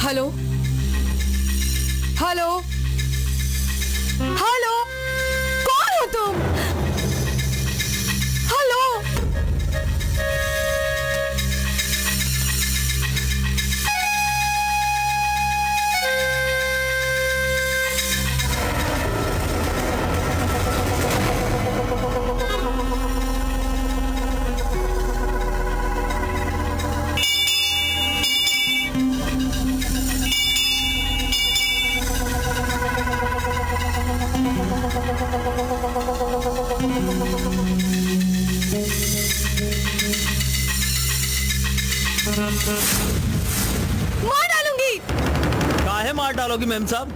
Hello hello hello, कौन हो तुम? हेलो, मार डालूंगी। काहे मार डालोगी मैम साहब?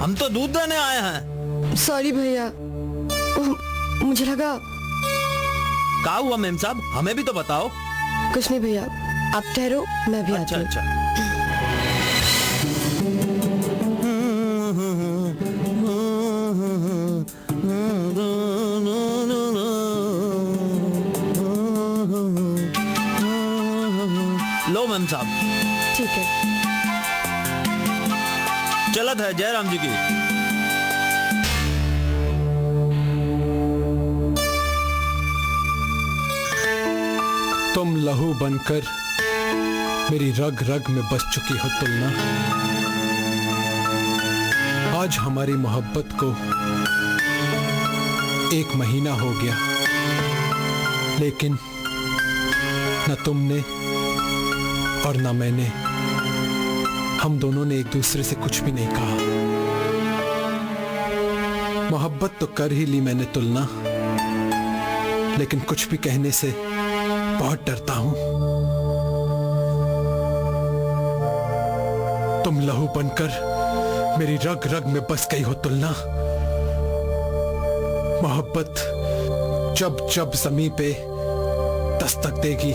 हम तो दूध देने आए हैं। सॉरी भैया, मुझे लगा। क्या हुआ मैम साहब, हमें भी तो बताओ। कुछ नहीं भैया, आप ठहरो, मैं भी आती हूँ। अच्छा। लो मैम साहब। ठीक है। चलत है जयराम जी की। तुम लहू बनकर मेरी रग रग में बस चुकी हो तुलना। आज हमारी मोहब्बत को 1 महीना हो गया, लेकिन न तुमने और न मैंने, हम दोनों ने एक दूसरे से कुछ भी नहीं कहा। मोहब्बत तो कर ही ली मैंने तुलना, लेकिन कुछ भी कहने से बहुत डरता हूं। तुम लहू बनकर मेरी रग रग में बस गई हो तुलना। मोहब्बत जब जब ज़मीं पे दस्तक देगी,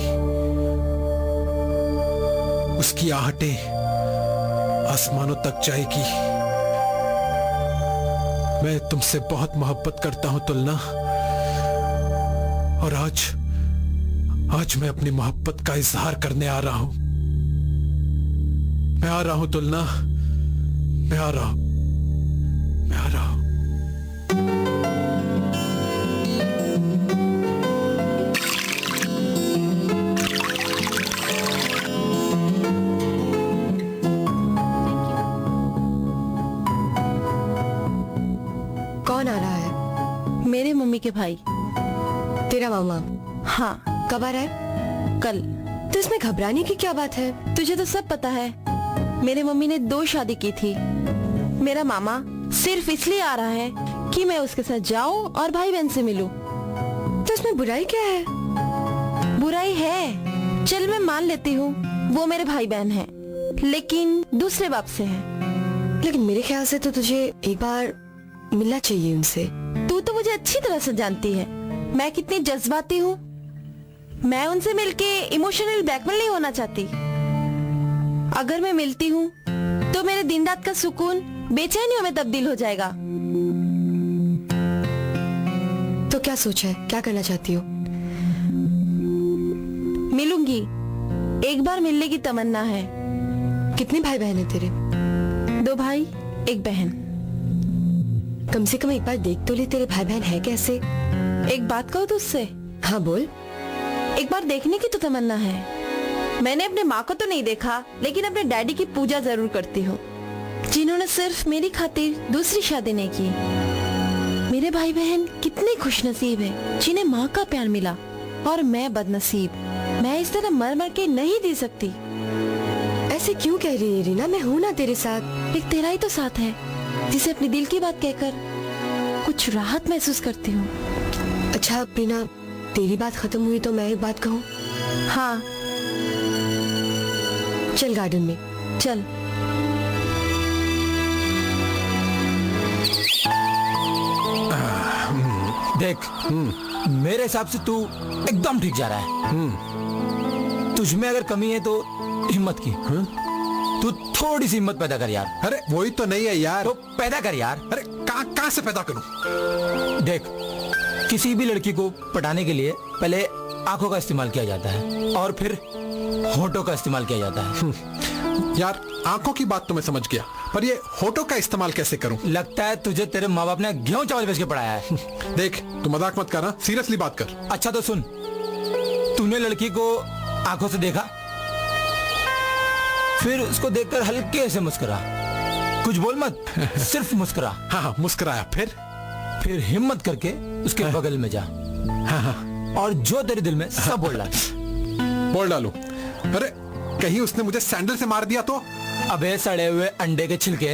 उसकी आहटें आसमानों तक जाएगी। मैं तुमसे बहुत मोहब्बत करता हूं तुलना, और आज मैं अपनी मोहब्बत का इजहार करने आ रहा हूं। मैं आ रहा हूं तुलना, मैं आ रहा हूं। कौन आ रहा है? मेरे मम्मी के भाई। तेरा मामा? हाँ। कब आ रहा है? कल। तो इसमें घबराने की क्या बात है? तुझे तो सब पता है, मेरे मम्मी ने 2 शादी की थी। मेरा मामा सिर्फ इसलिए आ रहा है कि मैं उसके साथ जाऊं और भाई बहन से मिलूं। तो इसमें बुराई क्या है? बुराई है, चल मैं मान लेती हूँ, वो मेरे भाई बहन हैं, लेकिन दूसरे बाप से हैं। लेकिन मेरे ख्याल से तो तुझे एक बार मिलना चाहिए उनसे। तू तो मुझे अच्छी तरह से जानती है मैं कितनी जज्बाती हूँ। मैं उनसे मिलके इमोशनल ब्लैकमेल नहीं होना चाहती। अगर मैं मिलती हूँ तो मेरे दिन रात का सुकून बेचैनियों में तब्दील हो जाएगा। तो क्या सोचा है, क्या करना चाहती हो? मिलूंगी, एक बार मिलने की तमन्ना है। कितने भाई बहन है तेरे? 2 भाई 1 बहन। कम से कम एक बार देख तो ले, तेरे भाई बहन है कैसे? एक बात कहूँ तुझसे? हाँ बोल। एक बार देखने की तो तमन्ना है। मैंने अपने माँ को तो नहीं देखा, लेकिन अपने डैडी की पूजा जरूर करती हूँ, जिन्होंने सिर्फ मेरी खातिर दूसरी शादी नहीं की। मेरे भाई बहन कितने खुशनसीब हैं, जिन्हें माँ का प्यार मिला, और मैं बदनसीब। मैं इस तरह मर मर के नहीं जी सकती। ऐसे क्यों कह रही है रीना? मैं हूँ ना तेरे साथ। एक तेरा ही तो साथ है, जिसे अपने दिल की बात कहकर कुछ राहत महसूस करती हूँ। अच्छा रीना, तेरी बात खत्म हुई तो मैं एक बात कहूँ? हाँ। चल गार्डन में। चल। देख, मेरे हिसाब से तू एकदम ठीक जा रहा है। तुझमें अगर कमी है तो हिम्मत की। तू थोड़ी सी हिम्मत पैदा कर यार। अरे वही तो नहीं है यार। तो पैदा कर यार। अरे कहाँ से पैदा करूं? देख, किसी भी लड़की को पटाने के लिए पहले आंखों का इस्तेमाल किया जाता है और फिर होठों का इस्तेमाल किया जाता है। यार आंखों की बात तो मैं समझ गया, पर ये होठों का इस्तेमाल कैसे करूं? लगता है तुझे तेरे माँ बाप ने गेहूं चावल बेच के पढ़ाया है। देख, तू मजाक मत करना, सीरियसली बात कर। अच्छा तो सुन, तूने लड़की को आंखों से देखा, फिर उसको देखकर हल्के से मुस्कुरा, कुछ बोल मत, सिर्फ मुस्कुरा। हाँ, मुस्कुराया। फिर हिम्मत करके उसके बगल में जा। और जो तेरे दिल में सब बोल डालू। अरे कहीं उसने मुझे सैंडल से मार दिया तो? अबे सड़े हुए अंडे के छिलके,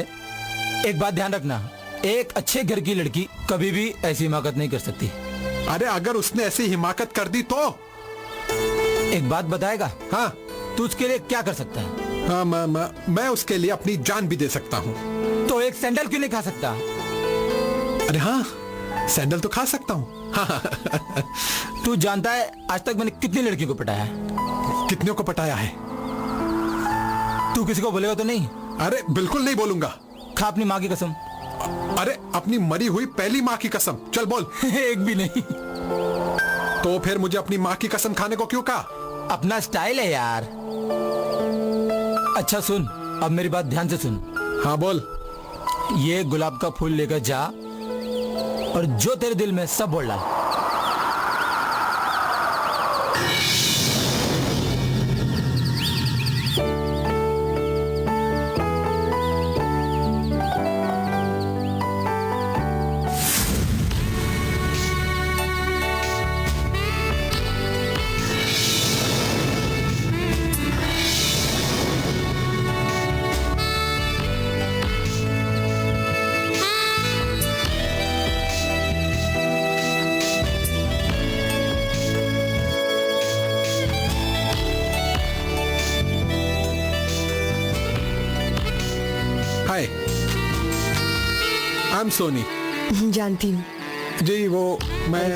एक बात ध्यान रखना, एक अच्छे घर की लड़की कभी भी ऐसी हिमाकत नहीं कर सकती। अरे अगर उसने ऐसी हिमाकत कर दी तो? एक बात बताएगा? हाँ। तू उसके लिए क्या कर सकता है? हाँ, मैं उसके लिए अपनी जान भी दे सकता हूँ। तो एक सैंडल क्यों नहीं खा सकता? अरे हाँ, सैंडल तो खा सकता हूँ। तू जानता है आज तक मैंने कितनी लड़की को पटाया है? कितनों को पटाया है? तू किसी को बोलेगा तो नहीं? अरे बिल्कुल नहीं बोलूंगा। खा अपनी माँ की कसम। अरे अपनी मरी हुई पहली माँ की कसम। चल बोल। एक भी नहीं। तो फिर मुझे अपनी माँ की कसम खाने को क्यों कहा? अपना स्टाइल है यार। अच्छा सुन, अब मेरी बात ध्यान से सुन। हाँ बोल। ये गुलाब का फूल लेकर जा और जो तेरे दिल में सब बोल डाल। हाय, आई एम सोनी। जानती हूँ। जी वो मैं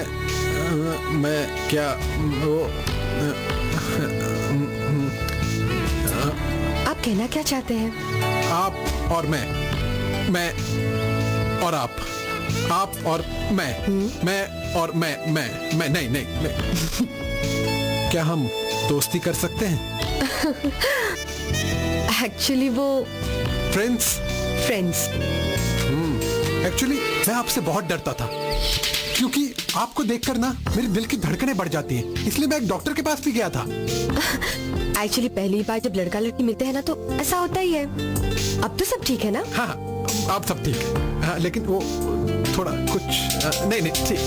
क्या वो आप कहना क्या चाहते हैं? आप और मैं और आप और मैं और मैं नहीं। क्या हम दोस्ती कर सकते हैं? एक्चुअली वो फ्रेंड्स। एक्चुअली मैं आपसे बहुत डरता था, क्योंकि आपको देखकर ना मेरे दिल की धड़कनें बढ़ जाती हैं, इसलिए मैं एक डॉक्टर के पास भी गया था। एक्चुअली पहली बार जब लड़का लड़की मिलते हैं ना तो ऐसा होता ही है। अब तो सब ठीक है ना? हाँ, अब सब ठीक है। हाँ, लेकिन वो थोड़ा कुछ नहीं ठीक।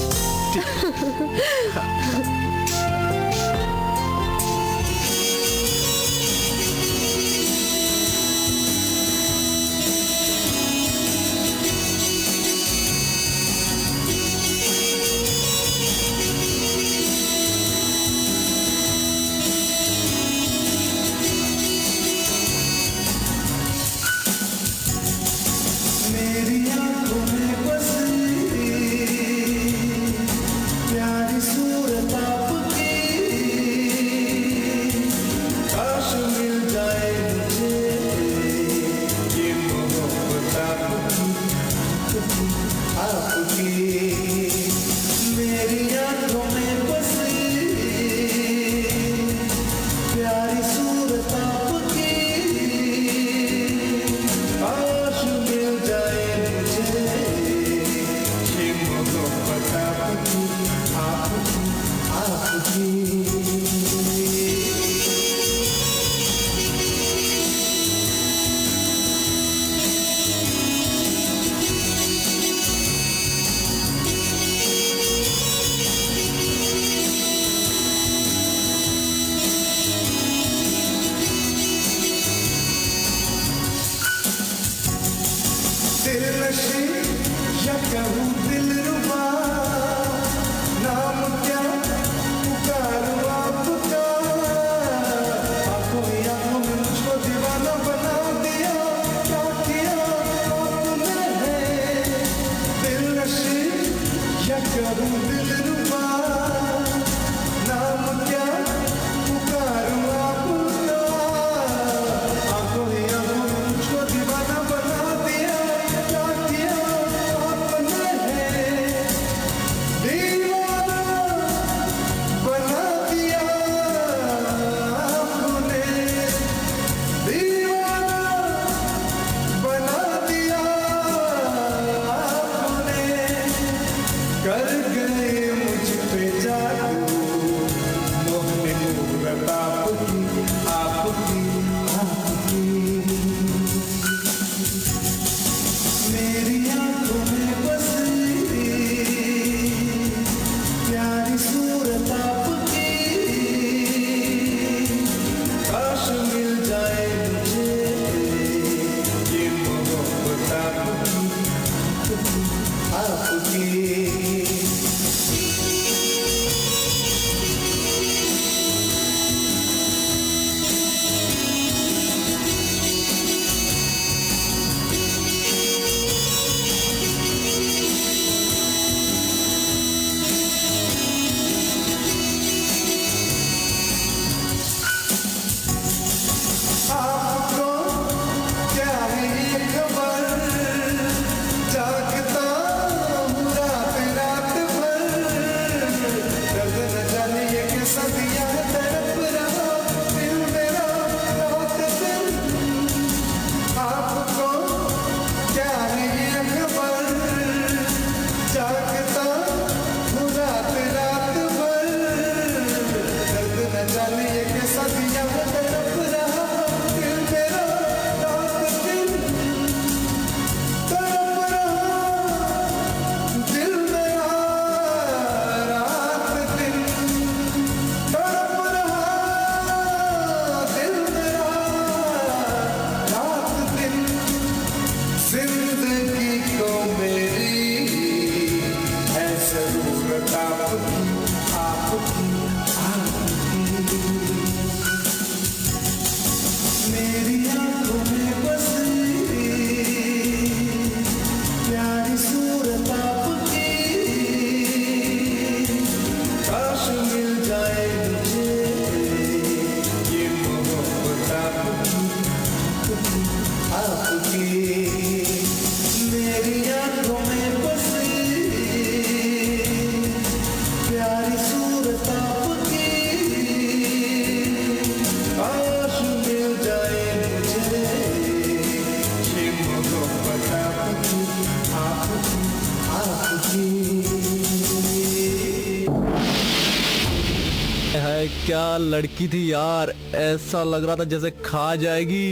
है क्या लड़की थी यार, ऐसा लग रहा था जैसे खा जाएगी।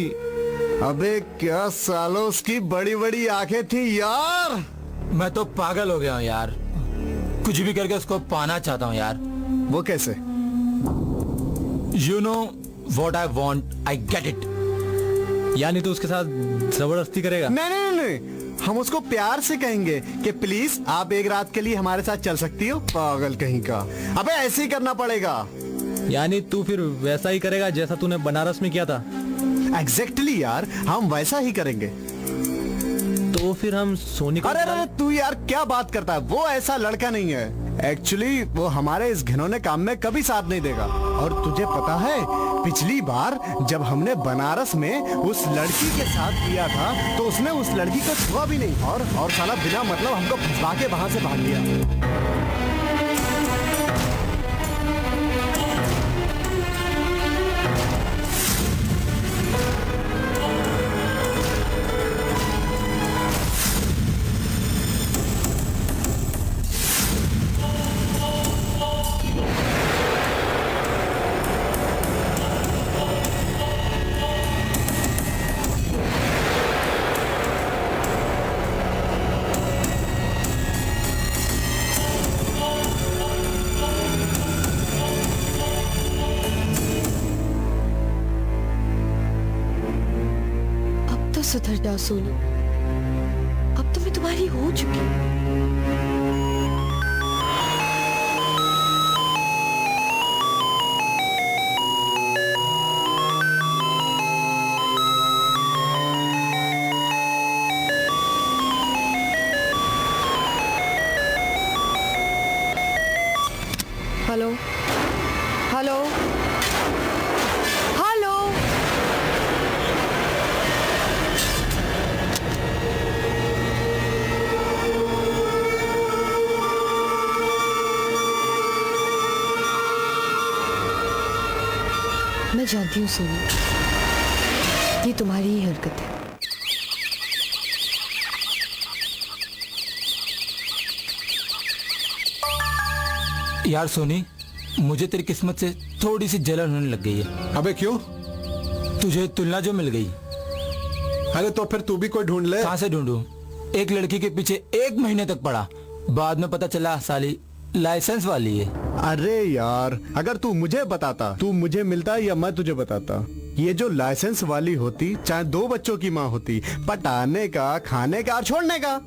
अबे क्या सालों उसकी बड़ी बड़ी आंखें थी यार। मैं तो पागल हो गया हूँ यार, कुछ भी करके उसको पाना चाहता हूँ यार। वो कैसे? You know what I want, I get it. यानी तू उसके साथ जबरदस्ती करेगा? नहीं नहीं नहीं, हम उसको प्यार से कहेंगे कि प्लीज आप एक रात के लिए हमारे साथ चल सकती हो। पागल कहीं का। अबे ऐसे ही करना पड़ेगा। यानी तू फिर वैसा ही करेगा जैसा तूने बनारस में किया था? एग्जैक्टली यार, हम वैसा ही करेंगे। तो फिर हम सोनी को अरे अरे तू यार क्या बात करता है, वो ऐसा लड़का नहीं है। एक्चुअली वो हमारे इस घिनौने काम में कभी साथ नहीं देगा। और तुझे पता है, पिछली बार जब हमने बनारस में उस लड़की के साथ किया था तो उसने उस लड़की को छुआ भी नहीं और साला बिना मतलब हमको फंसा के वहां से भाग लिया। सुधर जाओ सोनू, अब तो मैं तुम्हारी हो चुकी। हेलो हेलो हेलो, मैं जानती हूँ सोनू, ये तुम्हारी ही हरकत है। यार सोनी, मुझे तेरी किस्मत से थोड़ी सी जलन होने लग गई है। अबे क्यों? तुझे तुलना जो मिल गई। अरे तो फिर तू भी कोई ढूंढ ले। कहाँ से ढूंढूं? एक लड़की के पीछे 1 महीने तक पड़ा, बाद में पता चला साली लाइसेंस वाली है। अरे यार, अगर तू मुझे बताता, तू मुझे मिलता या मैं तुझे बताता, ये जो लाइसेंस वाली होती चाहे 2 बच्चों की माँ होती, पटाने का, खाने का और छोड़ने का।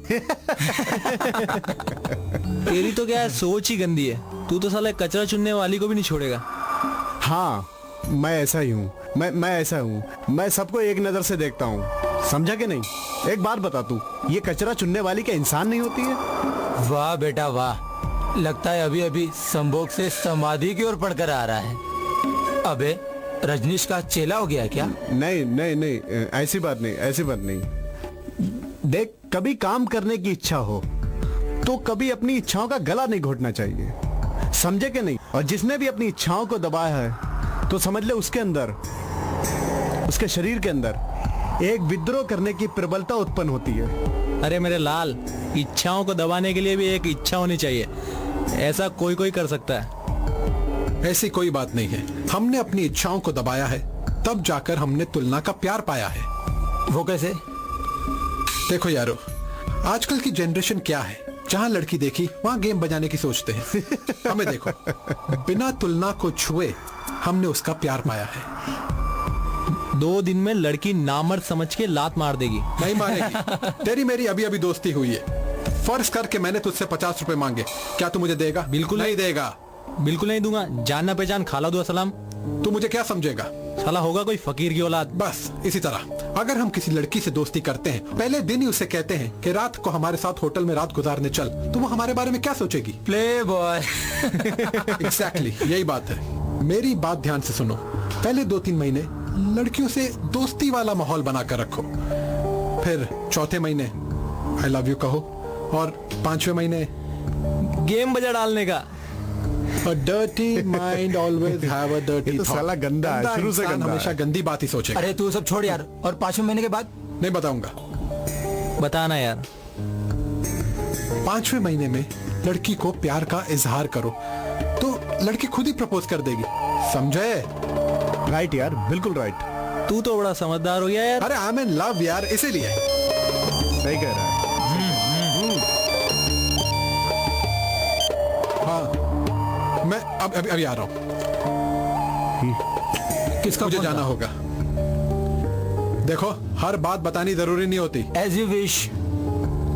तेरी तो क्या है, सोच ही गंदी है। तू तो साला कचरा चुनने वाली को भी नहीं छोड़ेगा। हाँ, मैं ऐसा ही हूँ। मैं ऐसा हूँ। मैं सबको एक नजर से देखता हूँ, समझा कि नहीं? एक बात बता तू, ये कचरा चुनने वाली क्या इंसान नहीं होती है? वाह बेटा वाह, लगता है अभी अभी संभोग से समाधि की ओर पढ़कर आ रहा है। अबे रजनीश का चेला हो गया क्या? नहीं नहीं नहीं, ऐसी बात नहीं, ऐसी बात नहीं। देख, कभी काम करने की इच्छा हो तो कभी अपनी इच्छाओं का गला नहीं घोटना चाहिए, समझे कि नहीं? और जिसने भी अपनी इच्छाओं को दबाया है तो समझ ले उसके अंदर, उसके शरीर के अंदर एक विद्रोह करने की प्रबलता उत्पन्न होती है। अरे मेरे लाल, इच्छाओं को दबाने के लिए भी एक इच्छा होनी चाहिए। ऐसा कोई कोई कर सकता है। ऐसी कोई बात नहीं है। हमने अपनी इच्छाओं को दबाया है, तब जाकर हमने तुलना का प्यार पाया है। वो कैसे? देखो यारो, आजकल की जनरेशन क्या है, जहां लड़की देखी वहां गेम बजाने की सोचते हैं। हमें देखो, बिना तुलना को छुए हमने उसका प्यार पाया है। 2 दिन में लड़की नामर्द समझ के लात मार देगी। नहीं मारेगी। तेरी मेरी अभी अभी दोस्ती हुई है। फर्ज करके मैंने तुझसे 50 रुपए मांगे, क्या तू मुझे देगा? बिल्कुल नहीं देगा। बिल्कुल नहीं दूंगा। जानना पहचान, खाला दो सलाम। तू मुझे क्या समझेगा? साला होगा कोई फकीर की औलाद। बस इसी तरह अगर हम किसी लड़की से दोस्ती करते हैं, पहले दिन ही उसे कहते हैं कि रात को हमारे साथ होटल में रात गुजारने चल, तो वो हमारे बारे में क्या सोचेगी? Play boy. एग्जैक्टली यही बात है। मेरी बात ध्यान से सुनो। पहले 2-3 महीने लड़कियों से दोस्ती वाला माहौल बनाकर रखो। फिर चौथे महीने आई लव यू कहो, और 5वें महीने गेम बजा डालने का। A dirty mind always have a dirty ये तो thought. साला गंदा है, शुरू से इंसान गंदा हमेशा है। गंदी बात ही सोचेगा। अरे तू सब छोड़ यार, और 5वें महीने के बाद? नहीं बताऊंगा। बताना यार। 5वें महीने में लड़की को प्यार का इजहार करो तो लड़की खुद ही प्रपोज कर देगी, समझे? राइट यार, बिल्कुल राइट। तू तो बड़ा समझदार हो गया यार। अरे आई एम इन लव यार, इसीलिए। सही कह रहा है। हाँ, मैं अभी आ रहा हूँ, किसका मुझे फोन जाना था? होगा। देखो, हर बात बतानी जरूरी नहीं होती। As you wish।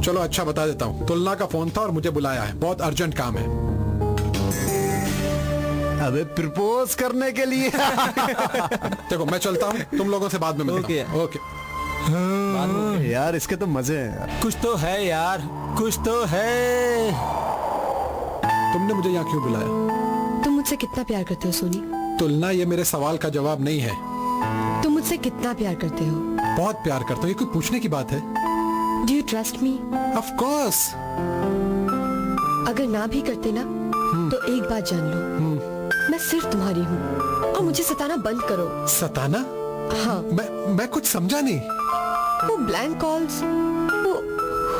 चलो अच्छा बता देता हूँ, तुलना का फोन था और मुझे बुलाया है, बहुत अर्जेंट काम है। अबे प्रपोज करने के लिए। देखो मैं चलता हूँ, तुम लोगों से बाद में मिलता हूँ। ओके। यार इसके तो मजे हैं यार। कुछ तो है यार, कुछ तो है। तुमने मुझे यहाँ क्यों बुलाया? तुम मुझसे कितना प्यार करते हो सोनी? तुलना, ये मेरे सवाल का जवाब नहीं है। तुम मुझसे कितना प्यार करते हो? बहुत प्यार करता हूँ, ये कोई पूछने की बात है? Do you trust me? Of course. अगर ना भी करते ना तो एक बात जान लो, मैं सिर्फ तुम्हारी हूँ और मुझे सताना बंद करो। सताना? हाँ, मैं कुछ समझा नहीं। वो ब्लैंक कॉल्स, वो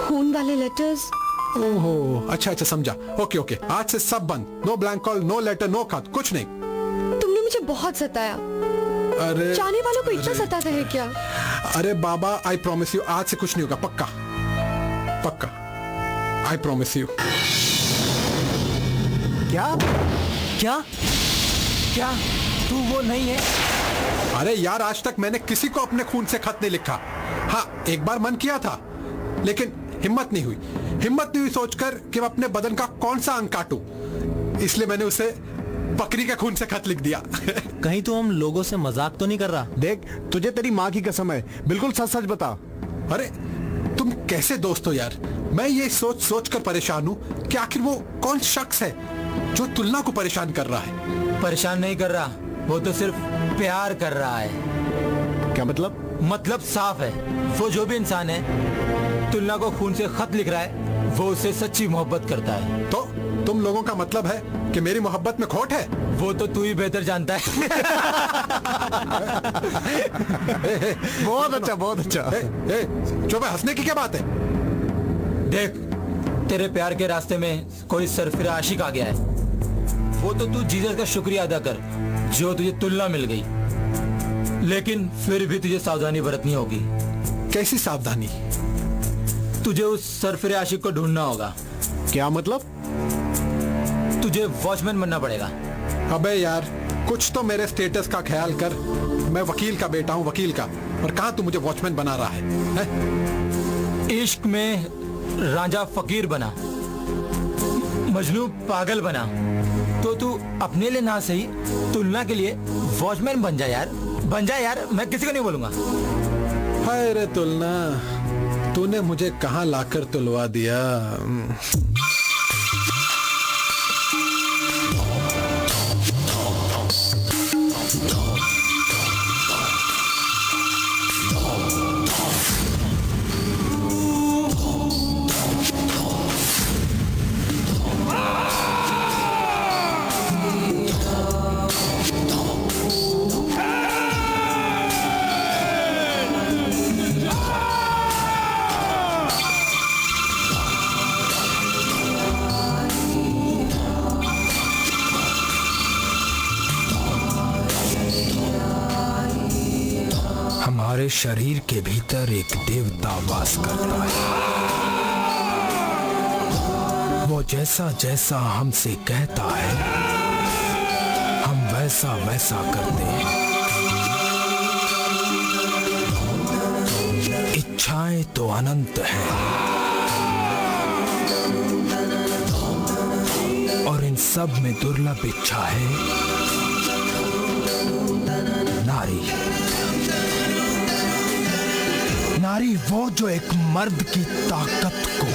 खून वाले लेटर्स। ओहो, अच्छा समझा। ओके, आज से सब बंद। No blank call, no letter, no खत, कुछ नहीं। तुमने मुझे बहुत सताया। अरे जाने वालों को इतना सताता है क्या? अरे बाबा, आई प्रॉमिस यू, आज से कुछ नहीं होगा, पक्का पक्का, आई प्रॉमिस यू। क्या? क्या? क्या तू वो नहीं है? अरे यार, आज तक मैंने किसी को अपने खून से खत नहीं लिखा। हाँ, एक बार मन किया था, लेकिन हिम्मत नहीं हुई सोचकर कि मैं अपने बदन का कौन सा अंग काटूं, इसलिए मैंने उसे बकरी के खून से खत लिख दिया। कहीं तू हम लोगों से मजाक तो नहीं कर रहा? देख, तुझे तेरी माँ की कसम है, बिल्कुल सच सच बता। अरे तुम कैसे दोस्त हो यार? मैं ये सोच कर परेशान हूँ कि आखिर वो कौन शख्स है जो तुलना को परेशान कर रहा है। परेशान नहीं कर रहा, वो तो सिर्फ प्यार कर रहा है। क्या मतलब? मतलब साफ है, वो जो भी इंसान है तुलना को खून से खत लिख रहा है, वो उससे सच्ची मोहब्बत करता है। तो तुम लोगों का मतलब है कि मेरी मोहब्बत में खोट है? वो तो तू ही बेहतर जानता है। बहुत अच्छा, बहुत अच्छा। जो मैं हंसने की क्या बात है? देख, तेरे प्यार के रास्ते में कोई सरफिरा आशिक आ गया है, वो तो तू जीसस का शुक्रिया अदा कर जो तुझे तुलना मिल गई, लेकिन फिर भी तुझे सावधानी बरतनी होगी। कैसी सावधानी? तुझे उस सरफिरे आशिक को ढूंढना होगा। क्या मतलब? तुझे वॉचमैन बनना पड़ेगा। अबे यार, कुछ तो मेरे स्टेटस का ख्याल कर। मैं वकील का बेटा हूँ, वकील का, और कहाँ तू मुझे वॉचमैन बना रहा है? इश्क में रांझा फकीर बना, मजनू पागल बना, तो तू अपने लिए ना सही तुलना के लिए वॉचमैन बन जा यार, बन जा यार, मैं किसी को नहीं बोलूंगा। हाय रे तुलना, तूने मुझे कहाँ लाकर तुलवा दिया। हमारे शरीर के भीतर एक देवता वास करता है। वो जैसा जैसा हमसे कहता है, हम वैसा वैसा करते हैं। इच्छाएं तो अनंत हैं, और इन सब में दुर्लभ इच्छा है नारी। नारी वो जो एक मर्द की ताकत को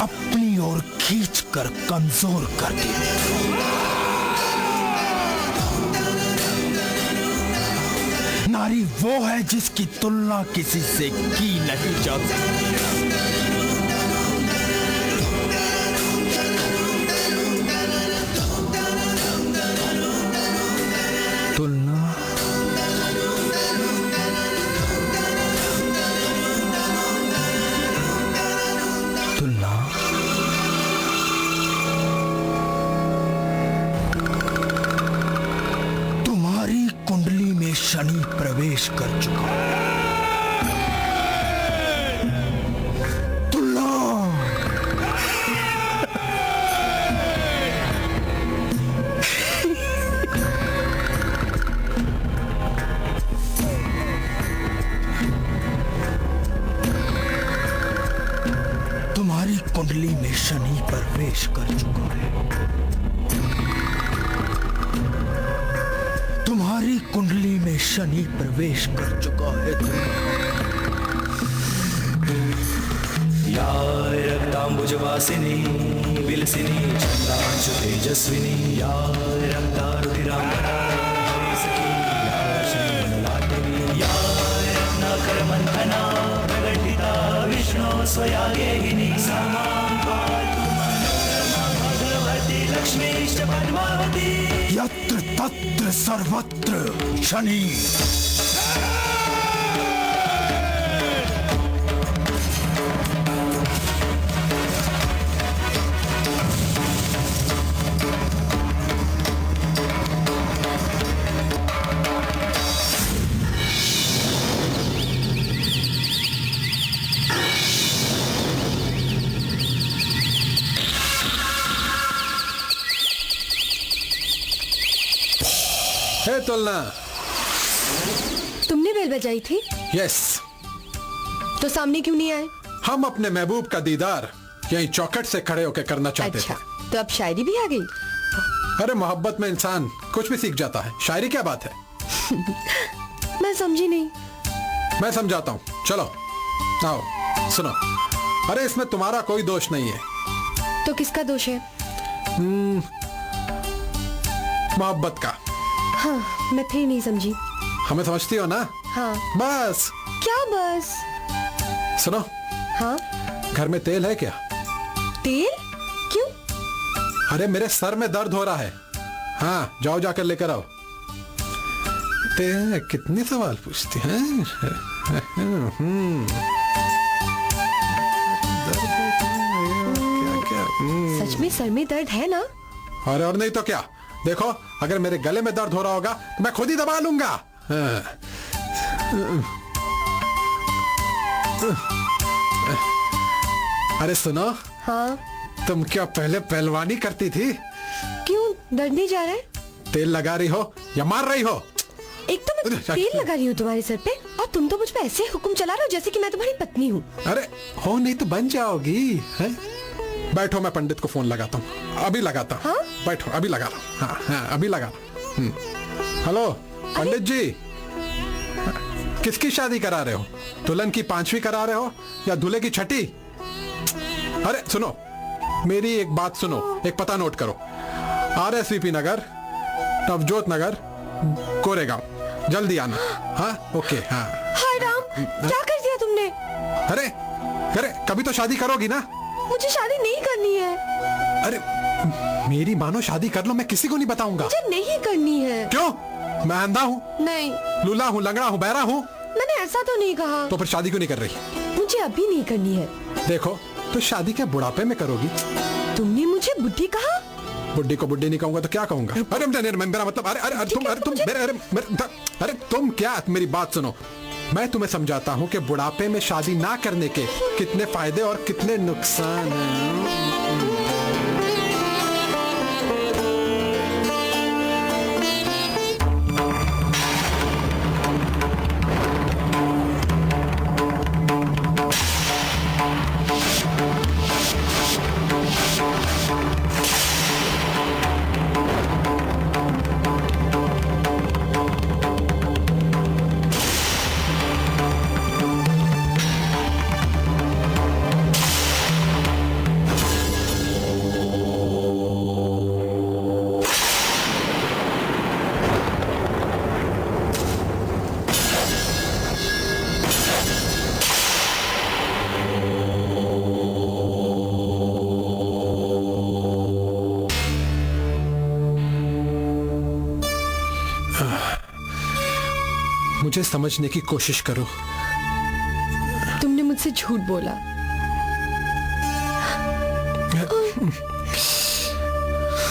अपनी ओर खींचकर कमजोर कर देती है। नारी वो है जिसकी तुलना किसी से की नहीं जा सकती। तुलना तुलना तुम्हारी कुंडली में शनि प्रवेश कर चुका है। तुलना तुम्हारी कुंडली में शनि प्रवेश कर चुका है। तुम्हारी कुंडली में शनि प्रवेश कर चुका है। या रक्तांबुजवासिनी विलसिनी चंद्रांशु तेजस्विनी या रक्तारुधिरांबरा हरिसखी या श्रीमलाटिनी या रत्नाकरमंथना प्रकटिता विष्णु स्वया गेहिनी सा मां पातु मनोरमा भगवती लक्ष्मीश्च पद्मावती। यत्र तत्र सर्वत्र शनि। हे तुलना। तुमने बेल बजाई थी? यस। तो सामने क्यों नहीं आए? हम अपने महबूब का दीदार यहीं चौखट से खड़े होकर करना चाहते अच्छा, थे। तो अब शायरी भी आ गई। अरे मोहब्बत में इंसान कुछ भी सीख जाता है, शायरी क्या बात है। मैं समझी नहीं। मैं समझाता हूँ, चलो आओ सुनो। अरे इसमें तुम्हारा कोई दोष नहीं है। तो किसका दोष है? मोहब्बत का। हाँ, मैं फिर नहीं समझी। हमें समझती हो ना? हाँ। बस। क्या बस? सुनो। हाँ। घर में तेल है क्या? तेल? क्यों? अरे मेरे सर में दर्द हो रहा है। हाँ, जाओ जाकर लेकर आओ। कितने सवाल पूछती हैं? सच में सर में दर्द है ना? अरे और नहीं तो क्या। देखो, अगर मेरे गले में दर्द हो रहा होगा तो मैं खुद ही दबा लूंगा। अरे सुनो। हाँ। तुम क्या पहले पहलवानी करती थी? क्यों, दर्द नहीं जा रहा है? तेल लगा रही हो या मार रही हो? एक तो मैं तेल लगा रही हूँ तुम्हारे सर पे, और तुम तो मुझ पे ऐसे हुक्म चला रहे हो जैसे कि मैं तुम्हारी पत्नी हूँ। अरे हो नहीं तो बन जाओगी। है? बैठो, मैं पंडित को फोन लगाता हूँ। अभी लगाता हूँ। हाँ? बैठो, अभी लगा रहा हूँ। हाँ हाँ, अभी लगा रहा हूँ। हेलो पंडित जी, किसकी शादी करा रहे हो? दुल्हन की 5वीं करा रहे हो या दूल्हे की 6ठी? अरे सुनो, मेरी एक बात सुनो, एक पता नोट करो। RSVP नगर, नवजोत नगर, कोरेगांव। जल्दी आना। हाँ ओके। हाँ। हाय राम, क्या कर दिया तुमने? अरे अरे कभी तो शादी करोगी ना? मुझे शादी नहीं करनी है। अरे मेरी मानो, शादी कर लो, मैं किसी को नहीं बताऊंगा। मुझे नहीं करनी है। क्यों? मैं अंधा हूँ? नहीं। लूला हूँ, लंगड़ा हूँ, बहरा हूँ? मैंने ऐसा तो नहीं कहा। तो फिर शादी क्यों नहीं कर रही? मुझे अभी नहीं करनी है। देखो, तो शादी क्या बुढ़ापे में करोगी? तुमने मुझे बुद्धि कहा? बुढ़ी को बुढ़ी नहीं कहूंगा तो क्या कहूंगा? अरे मेरा मतलब, अरे तुम क्या, मेरी बात सुनो। मैं तुम्हें समझाता हूँ कि बुढ़ापे में शादी ना करने के कितने फायदे और कितने नुकसान हैं। मुझे समझने की कोशिश करो। तुमने मुझसे झूठ बोला।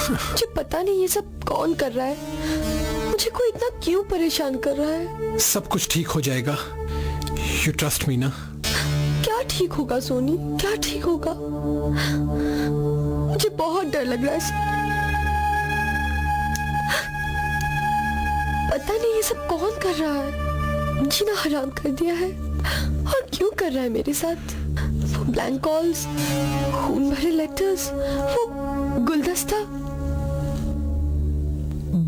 मुझे पता नहीं ये सब कौन कर रहा है, मुझे कोई इतना क्यों परेशान कर रहा है। सब कुछ ठीक हो जाएगा, यू ट्रस्ट मी ना। क्या ठीक होगा सोनी, क्या ठीक होगा? मुझे बहुत डर लग रहा है। पता नहीं ये सब कौन कर रहा है, जीना हराम कर दिया है। और क्यों कर रहा है मेरे साथ? वो ब्लैंक कॉल्स, खून भरे लेटर्स, वो गुलदस्ता।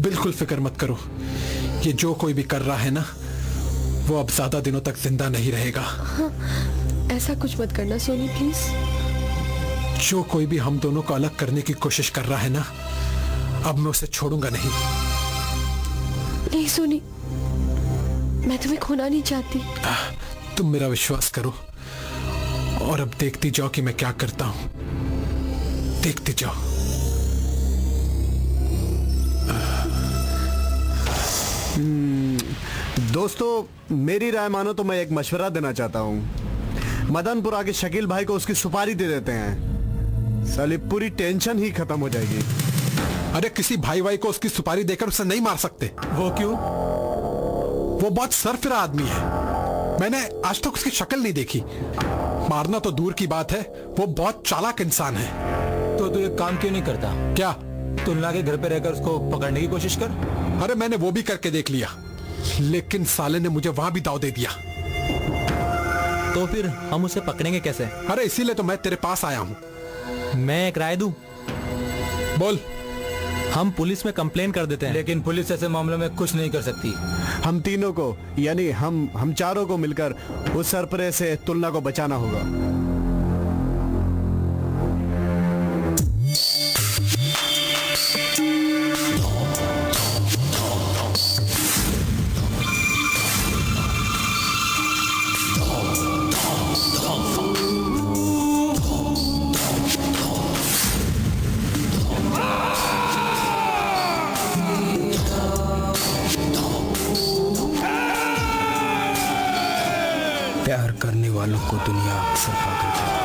बिल्कुल फिक्र मत करो, ये जो कोई भी कर रहा है ना, वो अब ज्यादा दिनों तक जिंदा नहीं रहेगा। हाँ, ऐसा कुछ मत करना सोनी प्लीज। जो कोई भी हम दोनों को अलग करने की कोशिश कर रहा है ना, अब मैं उसे छोड़ूंगा नहीं। नहीं सोनी, मैं तुम्हें खोना नहीं चाहती। तुम मेरा विश्वास करो और अब देखती जाओ कि मैं क्या करता हूं। देखते जाओ। दोस्तों, मेरी राय मानो तो मैं एक मशवरा देना चाहता हूं। मदनपुर आके शकील भाई को उसकी सुपारी दे देते हैं, साली पूरी टेंशन ही खत्म हो जाएगी। अरे किसी भाई को उसकी सुपारी देकर उसे नहीं मार सकते। वो क्यों? वो बहुत सरफिरा आदमी है, मैंने आज तक उसकी शक्ल नहीं देखी। मारना तो दूर की बात है, वो बहुत चालाक इंसान है। तो तू एक काम क्यों नहीं करता? क्या? तुलना के घर पे रहकर उसको पकड़ने की कोशिश कर। अरे मैंने वो भी करके देख लिया, लेकिन साले ने मुझे वहां भी दाव दे दिया। तो फिर हम उसे पकड़ेंगे कैसे? अरे इसीलिए तो मैं तेरे पास आया हूं। मैं एक राय दूं? बोल। हम पुलिस में कंप्लेन कर देते हैं। लेकिन पुलिस ऐसे मामलों में कुछ नहीं कर सकती। हम तीनों को, यानी हम चारों को मिलकर उस सरपरे से तुलना को बचाना होगा। प्यार करने वालों को दुनिया अक्सर पागल कहती है।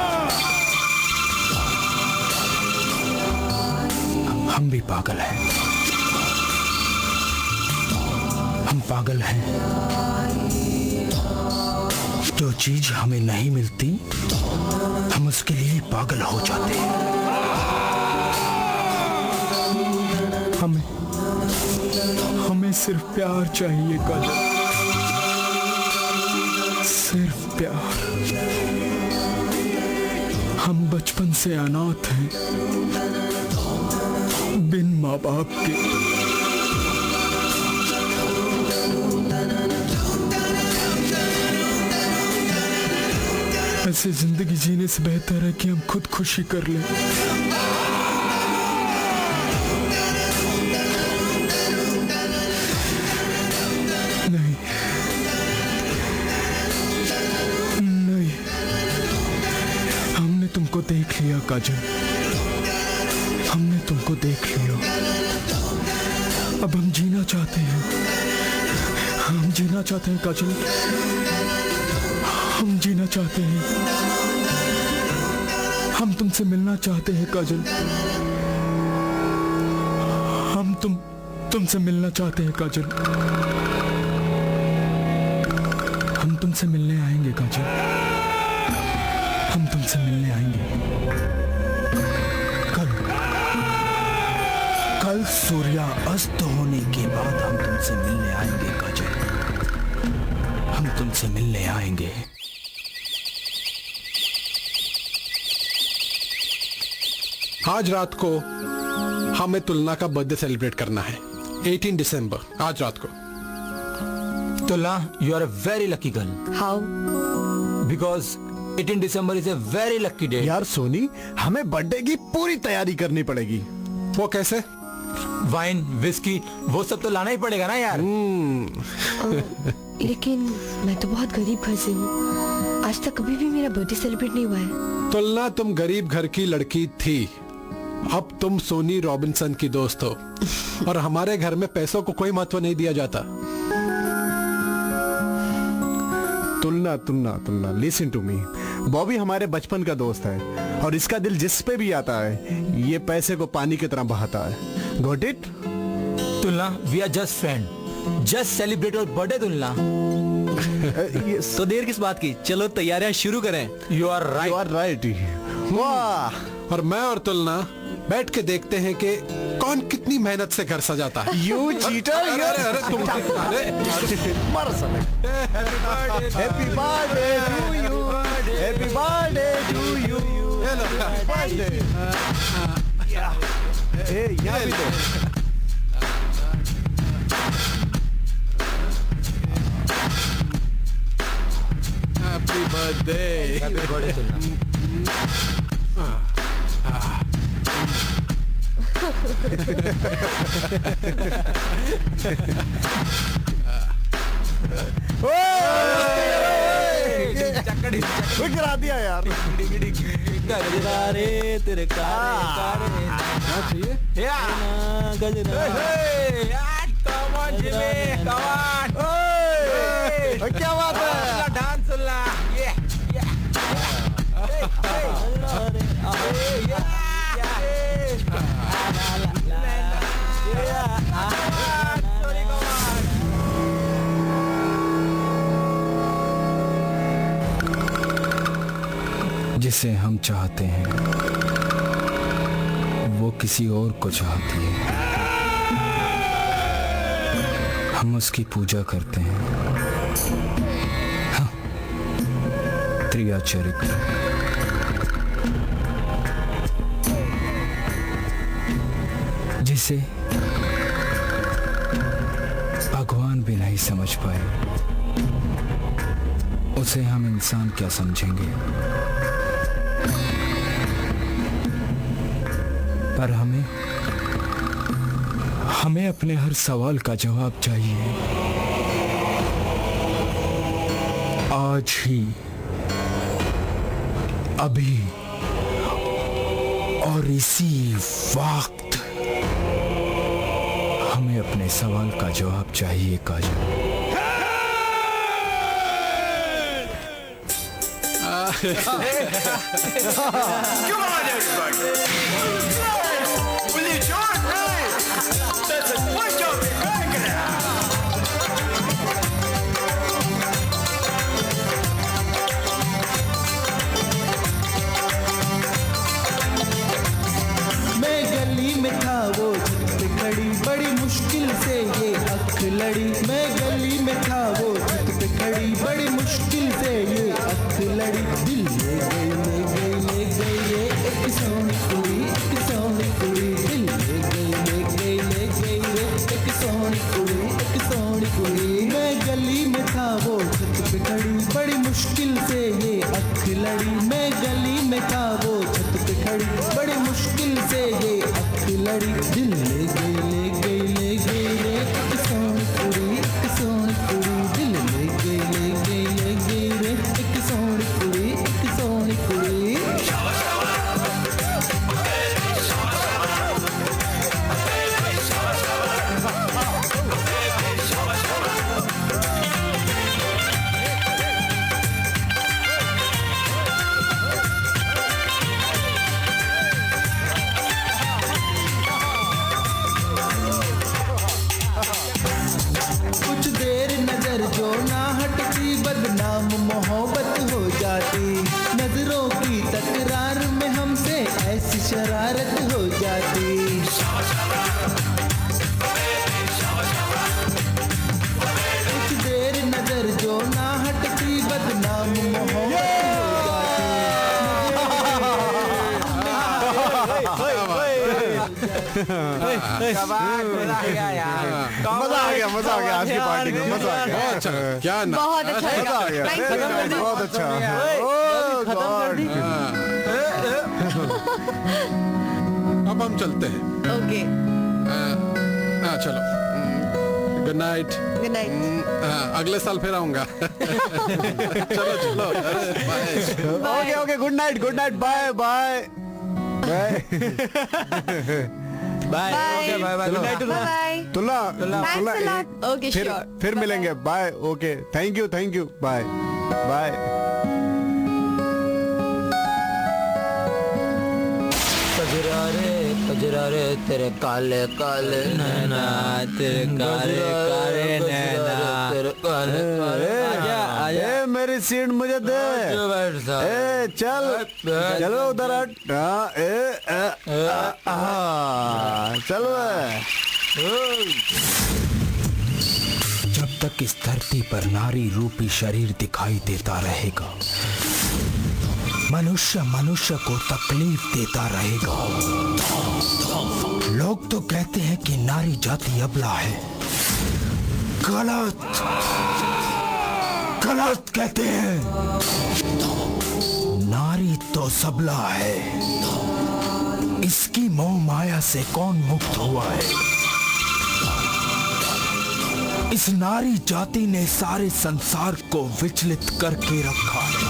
हम भी पागल हैं। हम पागल हैं। जो चीज हमें नहीं मिलती, हम उसके लिए पागल हो जाते हैं। हमें सिर्फ प्यार चाहिए काजल, सिर्फ प्यार। हम बचपन से अनाथ हैं, बिन माँ बाप के। ऐसे जिंदगी जीने से बेहतर है कि हम खुद खुशी कर लें। तुमको देख लिया काजल, हमने तुमको देख लिया। अब हम जीना चाहते हैं, हम जीना चाहते हैं काजल, हम जीना चाहते हैं। हम तुमसे मिलना चाहते हैं काजल, हम तुमसे मिलना चाहते हैं काजल। हम तुमसे मिलने आएंगे काजल, हम तुमसे मिलने आएंगे। कल सूर्या अस्त होने के बाद हम तुमसे मिलने आएंगे काजल, हम तुमसे मिलने आएंगे। आज रात को हमें तुलना का बर्थडे सेलिब्रेट करना है, 18 दिसंबर, आज रात को। Tulna, you are a very lucky girl. How? Because 18 December is a very lucky day. यार सोनी, हमें बर्थडे की पूरी तैयारी करनी पड़ेगी। वो कैसे? वाइन, विस्की, वो सब तो लाना ही पड़ेगा ना यार। लेकिन मैं तो बहुत गरीब घर से हूँ, आज तक कभी भी मेरा बर्थडे सेलिब्रेट नहीं हुआ है। तुलना, तुम गरीब घर की लड़की थी, अब तुम सोनी रॉबिन्सन की दोस्त हो और हमारे घर में पैसों को कोई महत्व नहीं दिया जाता। तुलना तुलना तुलना, लिसन टू मी। बॉबी हमारे बचपन का दोस्त है और इसका दिल जिस पे भी आता है ये पैसे को पानी की तरह बहाता है। Got it? Tulna, we are just friend, just celebrate your birthday Tulna. तो देर किस बात की, चलो तैयारियां शुरू करें। You are right, you are right. वाह, और मैं और तुलना बैठ के देखते हैं कि कौन कितनी मेहनत से घर सजाता है। You cheater. अरे अरे तुम मर साले। Happy birthday to you, happy birthday to you, birthday. ए यहाँ भी दो। Happy birthday. हैप्पी बर्थडे तुलना। गिरा दिया यार। रे तेरे कारे चाहिए गजरा। क्या बात है? डांस सुनना। जिसे हम चाहते हैं वो किसी और को चाहती है, हम उसकी पूजा करते हैं। हाँ, त्रिया चरित्र। जिसे भगवान भी नहीं समझ पाए उसे हम इंसान क्या समझेंगे। पर हमें अपने हर सवाल का जवाब चाहिए, आज ही, अभी और इसी वक्त हमें अपने सवाल का जवाब चाहिए काजल। Come on, everybody! Will you join me? That's a punch up in मैं गली में था वो छत पे खड़ी, बड़ी मुश्किल से ये अख लड़ी। मैं गली में था वो छत पे खड़ी, बड़ी मुश्किल से ये अख लड़ी। दिल ले गई ले गई ले गई ये एक सोनी कुड़ी, एक सोनी कुड़ी। दिल ले गई ले गई ले गई ये एक सोनी कुड़ी, एक सोनी कुड़ी। मैं गली में था वो छत पे खड़ी, बड़ी मुश्किल से ये अख लड़ी। मैं गली में था वो छत पे खड़ी, बड़ी मुश्किल से ये अख लड़ी। दिल ले गई ले गई ले गई रे एक सोनी कुड़ी, एक सोनी कुड़ी। दिल ले गई ले गई ले गई रे एक सोनी कुड़ी, एक सोनी कुड़ी। कुछ देर नजर जो ना हटती, बदनाम मोहब्बत हो जाती। नजरों की तकरार में हमसे ऐसी शरारत हो जाती। कुछ देर नजर जो ना हटती, बदनाम मोहब्बत हो जाती। मजा आ गया, मजा आ गया आज की पार्टी में, मजा आ गया। अच्छा, क्या ना बहुत अच्छा मजा आ गया, बहुत अच्छा। ओह गॉड। अब हम चलते हैं। ओके, हाँ चलो, गुड नाइट। Good night. अगले साल फिर आऊंगा। चलो चलो, bye. Okay okay, good night, good night, bye bye bye bye. Bye bye bye. चलो। बाय। तुला Thanks a lot. Okay, फिर sure. फिर Bye-bye. मिलेंगे। Bye. Okay, thank you bye. Bye. कजरा रे तेरे काले काले नैना, तेरे काले काले नैना। तेरे काले आजा आजा। ए मेरी सीट मुझे दे। ए चल चलो उधर हट। चल जब तक इस धरती पर नारी रूपी शरीर दिखाई देता रहेगा, मनुष्य मनुष्य को तकलीफ देता रहेगा। लोग तो कहते हैं कि नारी जाति अबला है। गलत गलत कहते हैं। नारी तो सबला है। इसकी मोह माया से कौन मुक्त हुआ है? इस नारी जाति ने सारे संसार को विचलित करके रखा है।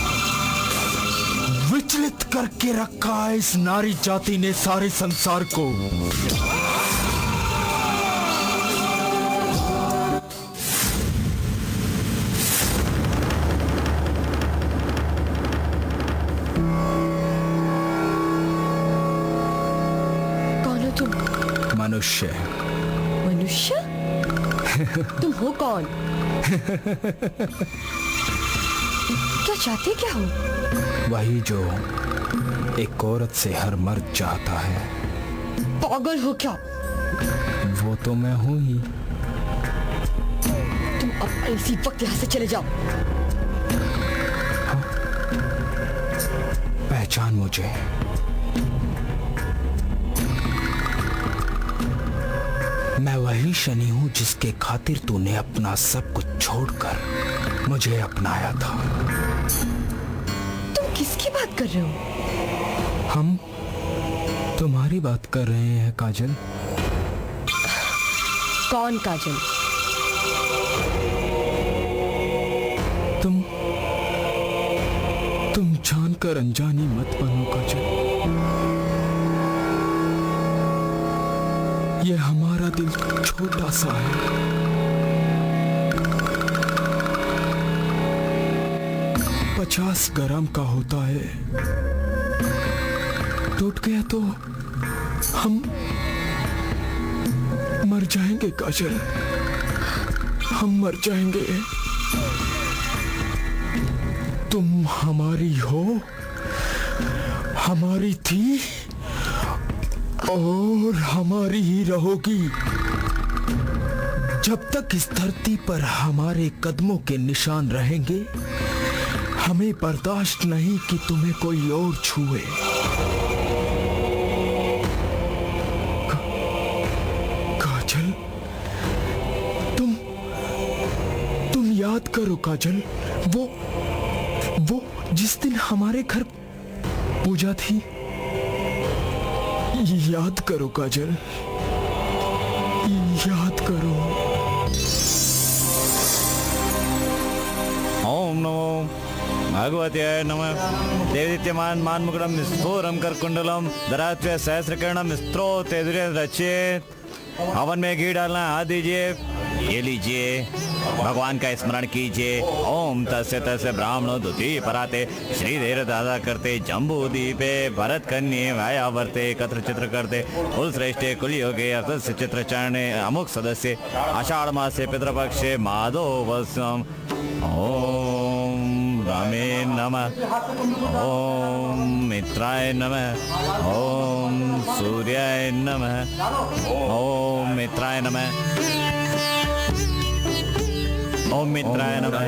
विचलित करके रखा है इस नारी जाति ने सारे संसार को। कौन हो तुम? मनुष्य। मनुष्य? तुम हो कौन? क्या चाहते क्या हो? वही जो एक औरत से हर मर्द चाहता है। पागल हो क्या? वो तो मैं हूं ही। तुम अब इसी वक्त यहाँ से चले जाओ। पहचान मुझे। मैं वही शनि हूं जिसके खातिर तूने अपना सब कुछ छोड़कर मुझे अपनाया था। तुम किसकी बात कर रहे हो? हम तुम्हारी बात कर रहे हैं काजल। कौन काजल? तुम जानकर अनजानी मत बनो काजल। ये हमारा दिल छोटा सा है। 50 ग्राम का होता है। टूट गया तो हम मर जाएंगे काजल। हम मर जाएंगे। तुम हमारी हो, हमारी थी और हमारी ही रहोगी। जब तक इस धरती पर हमारे कदमों के निशान रहेंगे, हमें बर्दाश्त नहीं कि तुम्हें कोई और छुए। काजल, तुम याद करो काजल, वो जिस दिन हमारे घर पूजा थी। याद करो काजल, याद करो। ओम नमो भगवते नमः। देवदित्यमान मान्मुकुटं विस्फोरं करकुंडलम दरात्य सहस्रकिरणं स्त्रोते रचेत। हवन में घी डालना, हाथ दीजिए। ये लीजिए, भगवान का स्मरण कीजिए। ओम तस्य तस्य ब्राह्मणो द्वितीय पराते श्रीधीर दादा करते जम्बू दीपे भरत कन्ये वायावर्ते कत्र चित्र करते कुल श्रेष्ठे कुल योगे अर्थस्य चित्र चरणे अमुक सदस्य आषाढ़ मासे पितृपक्षे माधो वस्म। ओम रामे नमः। ओम मित्राय नमः। ओम सूर्याय नमः। ओम मित्राय नमः। ओम मित्राय नमः।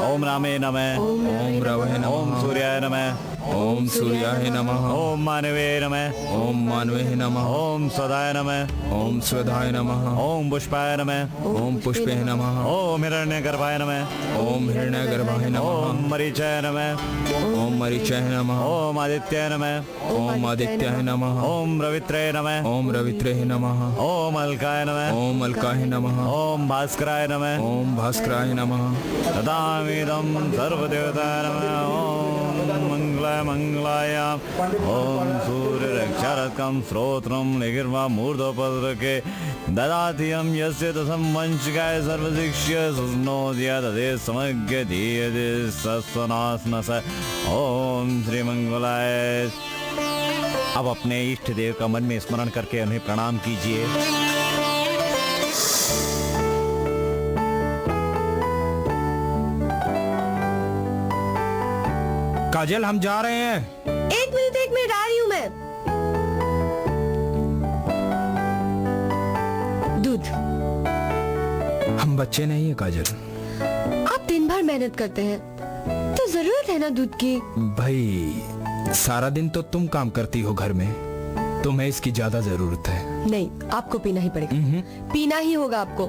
ओम रामे नमः। ओम रवहे नमः। ओम सूर्याय नमः। ओम सूर्याय नमः। ओम मानवे नमः। ओम मानवे नमः। ओम स्वदाय नमः। ओम स्वधाय नमः। ओम पुष्पाय नमः। ओम पुष्पे नमः। ओम हिरण्यगर्भाय नमः। ओम हिरण्यगर्भाय नमः। ओम मरीचाय नमः। ओम मरीचाय नमः। ओम आदित्याय नमः। ओम आदित्याय नमः। ओम रवित्राय नमः। ओम रवित्रे नमः। ओम अलकाय नमः। ओम अलकाय नमः। ओम भास्कराय नमः। ओम भास्कराय नमः। तदामिदं सर्वदेवताय नमः। ओम मंगलाय मंगलाय ओम सूर्य रक्षारकम श्रोत्रम निगिर्वा मूर्धोपद्रके ददातियम यस्य तसम वंशिकाय सर्वशिक्ष्य सुस्नोदया तदे समग्र धीयते सस्वनासनस ओम श्री मंगलाय। अब अपने इष्ट देव का मन में स्मरण करके उन्हें प्रणाम कीजिए। काजल हम जा रहे हैं। एक मिनट आ रही हूँ मैं। दूध। हम बच्चे नहीं है काजल। आप दिन भर मेहनत करते हैं तो जरूरत है ना दूध की। भाई सारा दिन तो तुम काम करती हो घर में, तुम्हें इसकी ज्यादा जरूरत है। नहीं, आपको पीना ही पड़ेगा। पीना ही होगा आपको।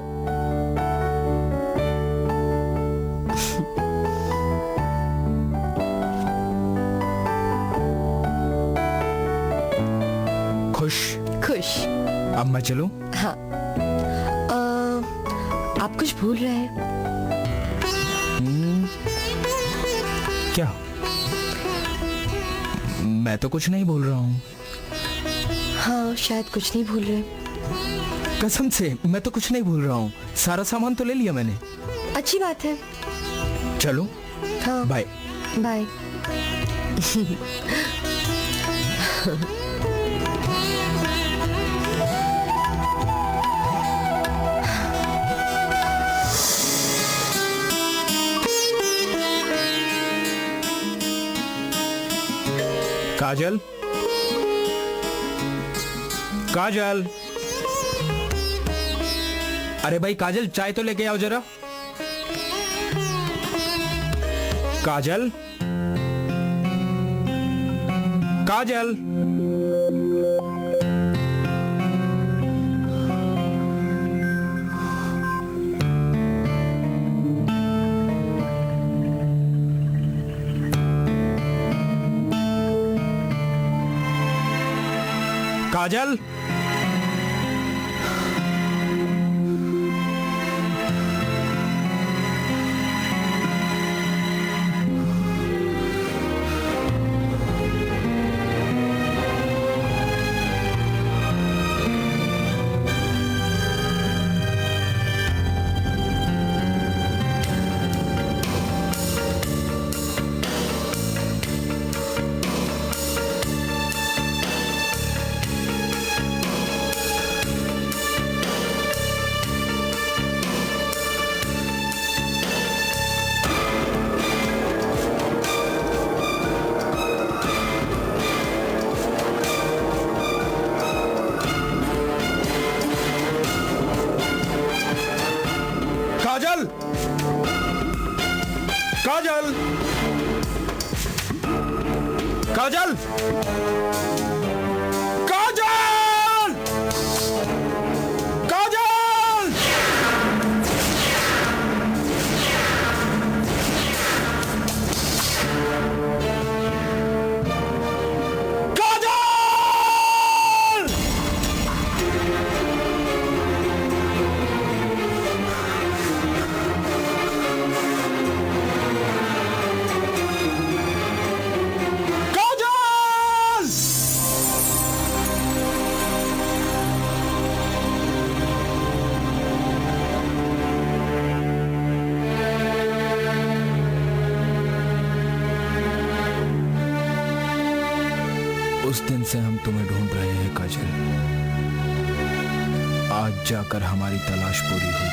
खुश। अब मैं चलूं? हाँ। आप कुछ भूल रहे हैं? क्या? मैं तो कुछ नहीं भूल रहा हूँ। हाँ, शायद कुछ नहीं भूल रहे। कसम से मैं तो कुछ नहीं भूल रहा हूँ। सारा सामान तो ले लिया मैंने। अच्छी बात है। चलो। हाँ। बाय। बाय। काजल, काजल, अरे भाई काजल, चाय तो लेके आओ जरा। काजल, काजल, काजल, काजल, काजल, काजल, काजल, काजल, उस दिन से हम तुम्हें ढूंढ रहे हैं काजल। आज जाकर हमारी तलाश पूरी हुई।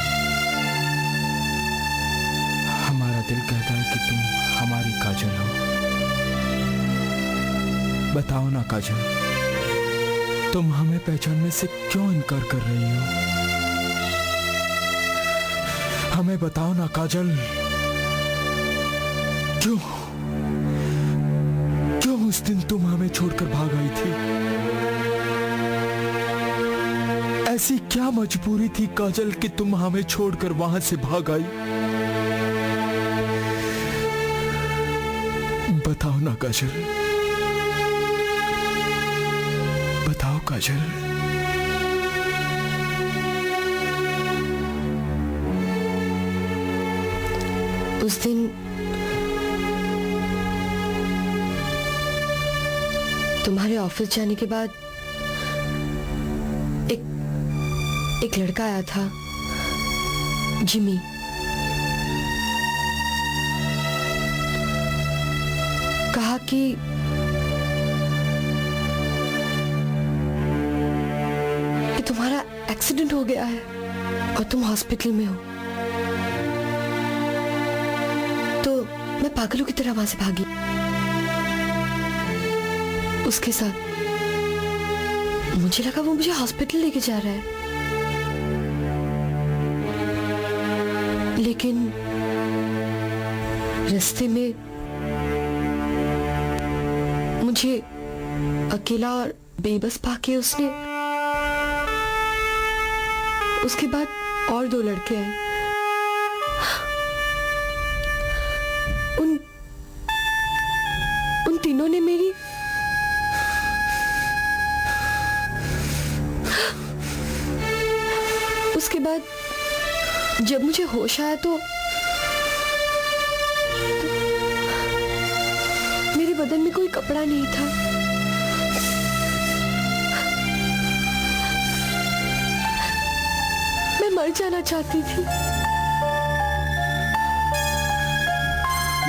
हमारा दिल कहता है कि तुम हमारी काजल हो। बताओ ना काजल, तुम हमें पहचानने से क्यों इनकार कर रही हो? हमें बताओ ना काजल, क्यों उस दिन तुम हमें छोड़कर भाग आई थी? ऐसी क्या मजबूरी थी काजल कि तुम हमें छोड़कर वहां से भाग आई? बताओ ना काजल, बताओ काजल। उस दिन तुम्हारे ऑफिस जाने के बाद एक लड़का आया था, जिमी। कहा कि तुम्हारा एक्सीडेंट हो गया है और तुम हॉस्पिटल में हो। तो मैं पागलों की तरह वहां से भागी उसके साथ। मुझे लगा वो मुझे हॉस्पिटल लेके जा रहा है, लेकिन रास्ते में मुझे अकेला और बेबस पाके उसके बाद और 2 लड़के आए। उन तीनों ने मेरी उसके बाद जब मुझे होश आया तो मेरे बदन में कोई कपड़ा नहीं था। मैं मर जाना चाहती थी,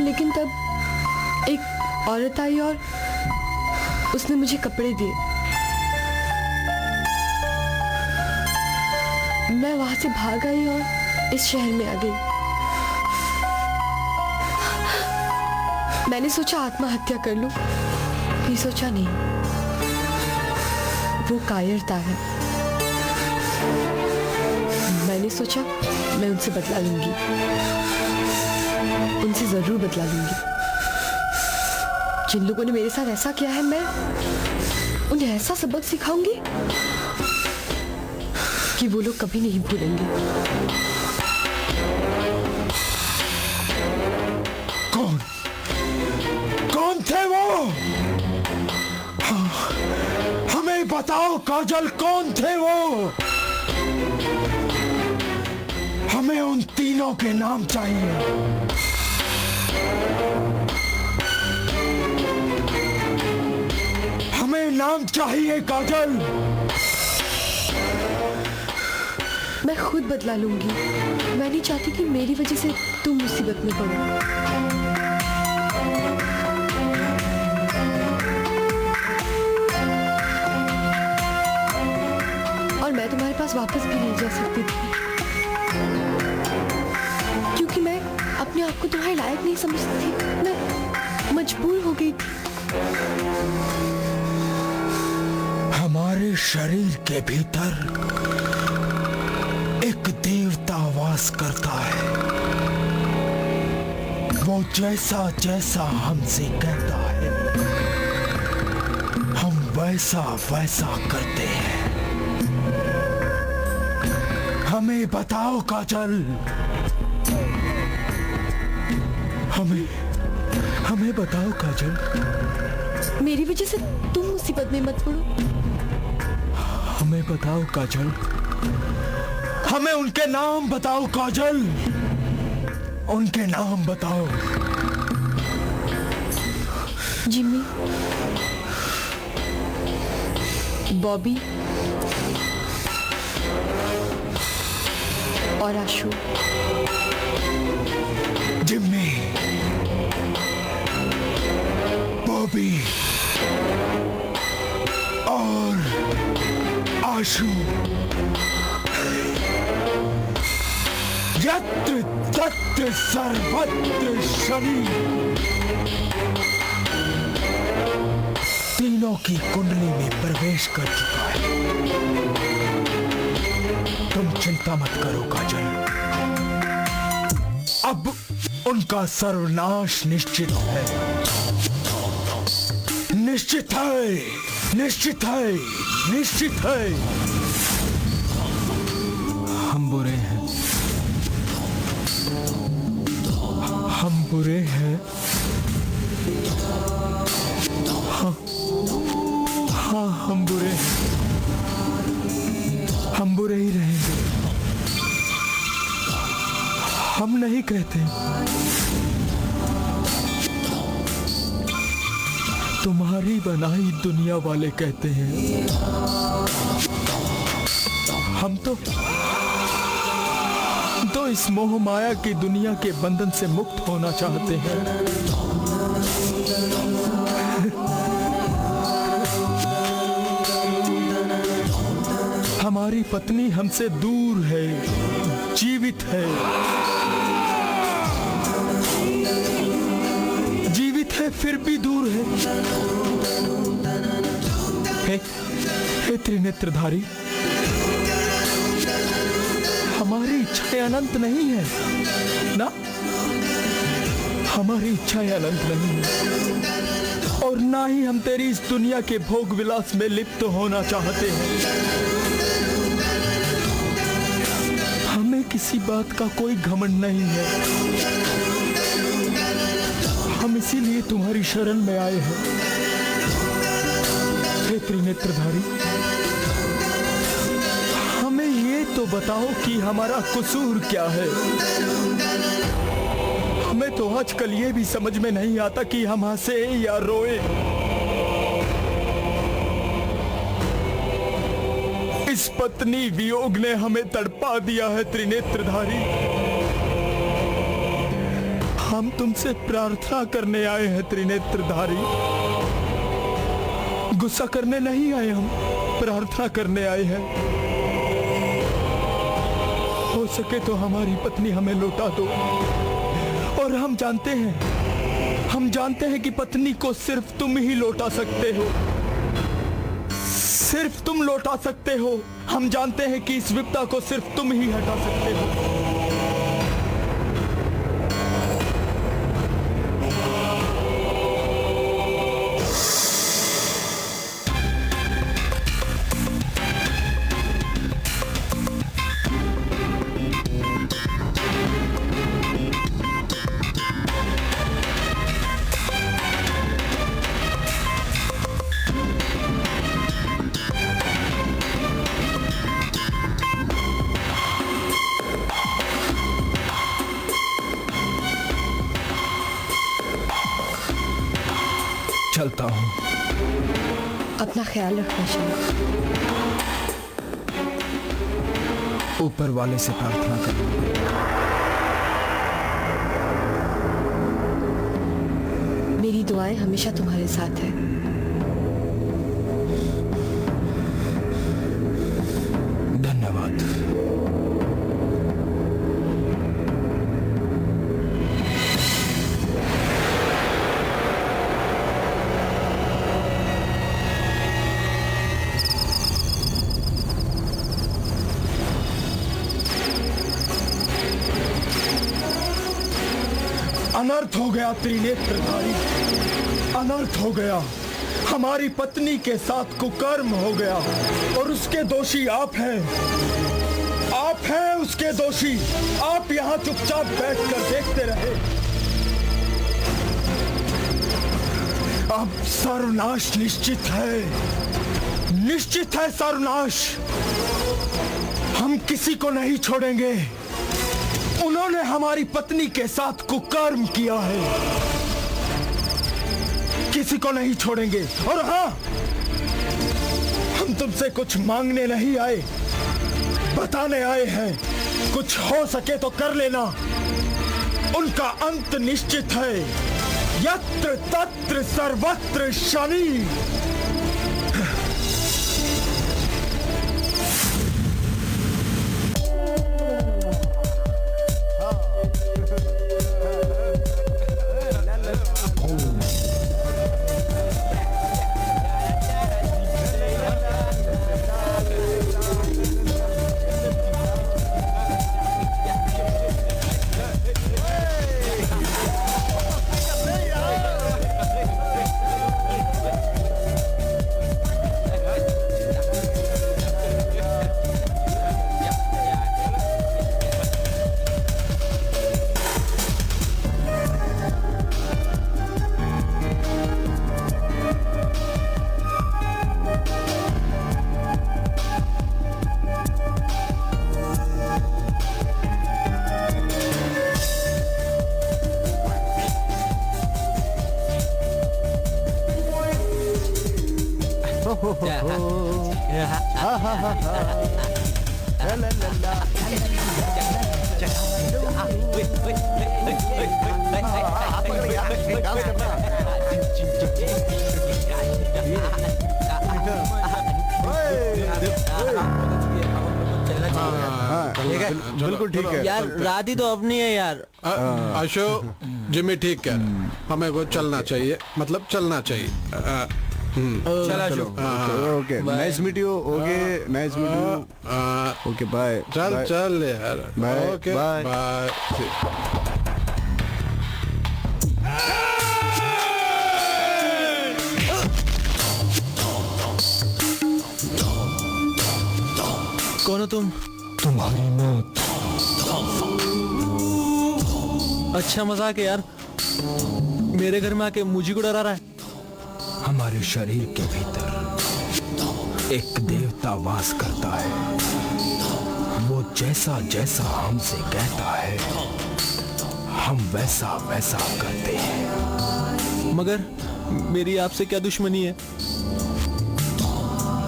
लेकिन तब एक औरत आई और उसने मुझे कपड़े दिए। मैं वहां से भाग आई और इस शहर में आ गई। मैंने सोचा आत्महत्या कर लूं, फिर सोचा नहीं, वो कायरता है। मैंने सोचा मैं उनसे बदला लूंगी, उनसे जरूर बदला लूंगी। जिन लोगों ने मेरे साथ ऐसा किया है, मैं उन्हें ऐसा सबक सिखाऊंगी कि वो लोग कभी नहीं भूलेंगे। कौन थे वो? हमें बताओ काजल, कौन थे वो? हमें उन तीनों के नाम चाहिए। हमें नाम चाहिए काजल। मैं खुद बदला लूंगी। मैं नहीं चाहती कि मेरी वजह से तुम मुसीबत में पड़ो। और मैं तुम्हारे पास वापस भी नहीं जा सकती थी, क्योंकि मैं अपने आप को तुम्हारे लायक नहीं समझती थी। मैं मजबूर हो गई थी। हमारे शरीर के भीतर एक देवता वास करता है। वो जैसा जैसा हमसे कहता है, हम वैसा वैसा करते हैं। हमें बताओ काजल, हमें बताओ काजल। मेरी वजह से तुम मुसीबत में मत पड़ो। हमें बताओ काजल, हमें उनके नाम बताओ काजल, उनके नाम बताओ। जिमी, बॉबी और आशु। जिम्मी, बॉबी और आशु। यत्र तत्र सर्वत्र शनि। तीनों की कुंडली में प्रवेश कर चुका है। तुम चिंता मत करो काजल, अब उनका सर्वनाश निश्चित है। निश्चित है, निश्चित है, निश्चित है। हम बुरे हैं, हम बुरे हैं। हाँ, हम बुरे हैं। हम बुरे ही रहेंगे। हम नहीं कहते। तुम्हारी बनाई दुनिया वाले कहते हैं। हम तो इस मोह माया की दुनिया के बंधन से मुक्त होना चाहते हैं। हमारी पत्नी हमसे दूर है, जीवित है, फिर भी दूर है। हे त्रिनेत्रधारी, हमारी इच्छाएं अनंत नहीं है ना, हमारी इच्छाएं अनंत नहीं है, और ना ही हम तेरी इस दुनिया के भोग विलास में लिप्त होना चाहते हैं। हमें किसी बात का कोई घमंड नहीं है। हम इसीलिए तुम्हारी शरण में आए हैं। हे त्रिनेत्रधारी, हमें ये तो बताओ कि हमारा कसूर क्या है। हमें तो आजकल ये भी समझ में नहीं आता कि हम हंसे या रोए। इस पत्नी वियोग ने हमें तड़पा दिया है त्रिनेत्रधारी। हम तुमसे प्रार्थना करने आए हैं त्रिनेत्रधारी, गुस्सा करने नहीं आए, हम प्रार्थना करने आए हैं। हो सके तो हमारी पत्नी हमें लौटा दो। और हम जानते हैं कि पत्नी को सिर्फ तुम ही लौटा सकते हो, सिर्फ तुम लौटा सकते हो। हम जानते हैं कि इस विपदा को सिर्फ तुम ही हटा सकते हो। चलता हूँ। अपना ख्याल रखना शंख। ऊपर वाले से प्रार्थना करो। मेरी दुआएं हमेशा तुम्हारे साथ है। धन्यवाद। अनर्थ हो गया त्रिनेत्रधारी, अनर्थ हो गया। हमारी पत्नी के साथ कुकर्म हो गया और उसके दोषी आप हैं। आप हैं उसके दोषी। आप यहाँ चुपचाप बैठकर देखते रहे। अब सर्वनाश निश्चित है, निश्चित है सर्वनाश। हम किसी को नहीं छोड़ेंगे। उन्होंने हमारी पत्नी के साथ कुकर्म किया है, किसी को नहीं छोड़ेंगे। और हाँ, हम तुमसे कुछ मांगने नहीं आए, बताने आए हैं। कुछ हो सके तो कर लेना। उनका अंत निश्चित है। यत्र तत्र सर्वत्र शनि। हो हा हा हा ला ला ला बिल्कुल ठीक है यार रात ही तो अपनी है यार। आशु जिम्मी ठीक कह रहा है, हमें को चलना चाहिए, मतलब चलना चाहिए। चलो okay nice meet you okay nice meet you okay bye चल चल यार बाय ओके बाय बाय। कौन हो तुम? तुम्हारी मौत। अच्छा मजाक है यार, मेरे घर में आके मुझे को डरा रहा है। हमारे शरीर के भीतर एक देवता वास करता है, वो जैसा जैसा हमसे कहता है हम वैसा वैसा करते हैं। मगर मेरी आपसे क्या दुश्मनी है?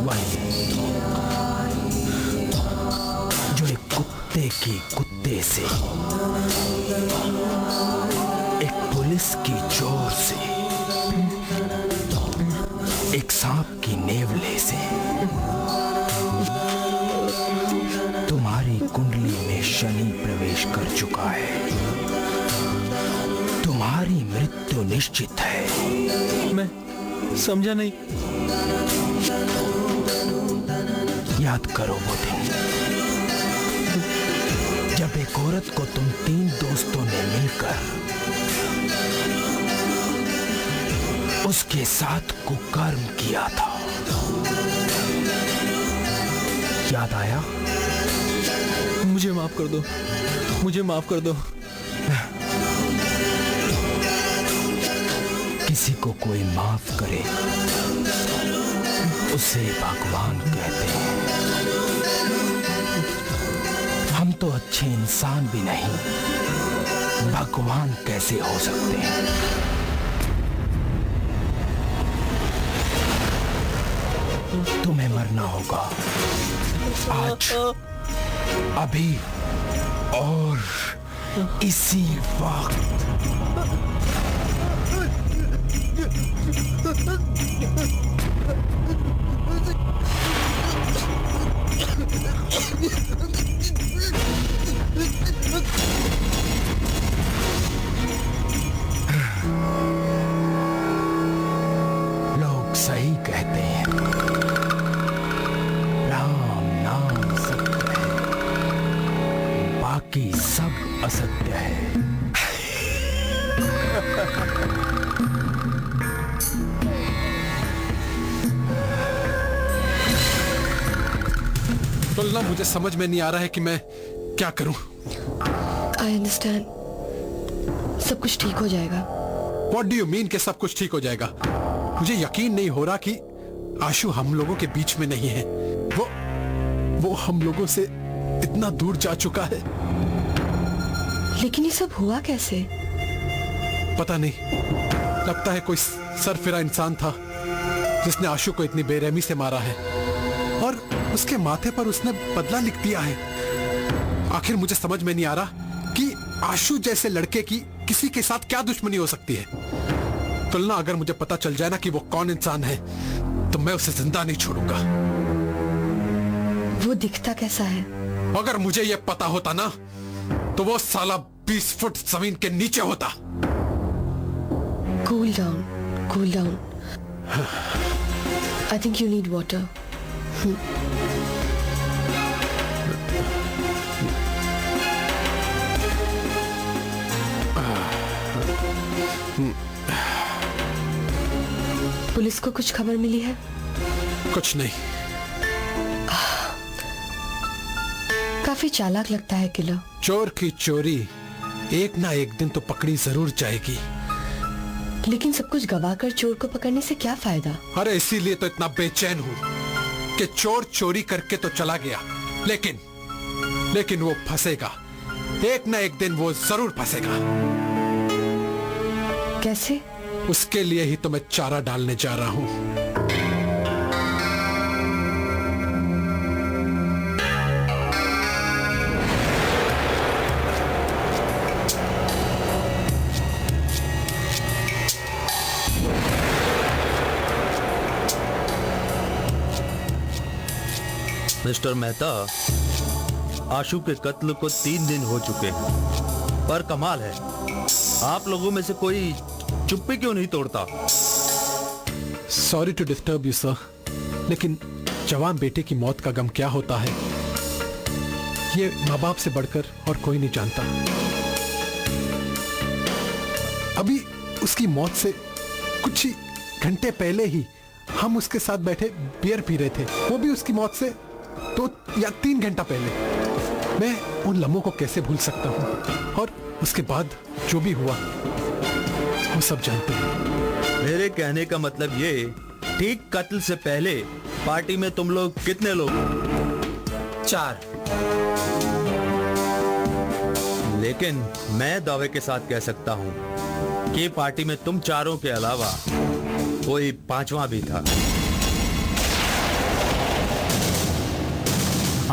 वही जो एक कुत्ते की कुत्ते से, एक पुलिस की चोर से, एक सांप की नेवले से, तुम्हारी कुंडली में शनि प्रवेश कर चुका है, तुम्हारी मृत्यु निश्चित है। मैं समझा नहीं। याद करो वो दिन जब एक औरत को तुम 3 दोस्तों ने मिलकर उसके साथ कुकर्म किया था। याद आया? मुझे माफ कर दो, मुझे माफ कर दो। किसी को कोई माफ करे उसे भगवान कहते हैं। हम तो अच्छे इंसान भी नहीं, भगवान कैसे हो सकते हैं? तुम्हें मरना होगा आज, अभी और इसी वक्त। लोग सही कहते हैं, राम नाम सत्य है, बाकी सब असत्य है। तुलना मुझे समझ में नहीं आ रहा है कि मैं क्या करूं। आई अंडरस्टैंड, सब कुछ ठीक हो जाएगा। What do you mean कि सब कुछ ठीक हो जाएगा? मुझे यकीन नहीं हो रहा कि आशु हम लोगों के बीच में नहीं है। वो हम लोगों से इतना दूर जा चुका है। लेकिन ये सब हुआ कैसे? पता नहीं, लगता है कोई सरफिरा इंसान था जिसने आशु को इतनी बेरहमी से मारा है और उसके माथे पर उसने बदला लिख दिया है। आखिर मुझे समझ में नहीं आ रहा कि आशु जैसे लड़के की किसी के साथ क्या दुश्मनी हो सकती है। तुलना, अगर मुझे पता चल जाए ना कि वो कौन इंसान है तो मैं उसे जिंदा नहीं छोड़ूंगा। वो दिखता कैसा है? अगर मुझे ये पता होता ना तो वो साला 20 फुट जमीन के नीचे होता। Cool down, cool down. I think you need water. Police को कुछ खबर मिली है? कुछ नहीं। काफी चालाक लगता है किलर। चोर की चोरी एक ना एक दिन तो पकड़ी जरूर जाएगी। लेकिन सब कुछ गवाकर चोर को पकड़ने से क्या फायदा? अरे इसीलिए तो इतना बेचैन हूं कि चोर चोरी करके तो चला गया, लेकिन वो फंसेगा। एक ना एक दिन वो जरूर फंसेगा। कैसे? उसके लिए ही तो मैं चारा डालने जा रहा हूं। मिस्टर मेहता, आशु के कत्ल को 3 दिन हो चुके हैं, पर कमाल है, आप लोगों में से कोई चुप्पी क्यों नहीं तोड़ता? Sorry to disturb you sir, लेकिन जवान बेटे की मौत का गम क्या होता है ये माँ बाप से बढ़कर और कोई नहीं जानता। अभी उसकी मौत से कुछ ही घंटे पहले ही हम उसके साथ बैठे बियर पी रहे थे, वो भी उसकी मौत से 2 या 3 घंटा पहले। मैं उन लम्हों को कैसे भूल सकता हूँ, और उसके बाद जो भी हुआ वो सब जानते हैं। मेरे कहने का मतलब ये, ठीक कत्ल से पहले पार्टी में तुम लोग कितने लोग? 4। लेकिन मैं दावे के साथ कह सकता हूं कि पार्टी में तुम चारों के अलावा कोई 5वां भी था।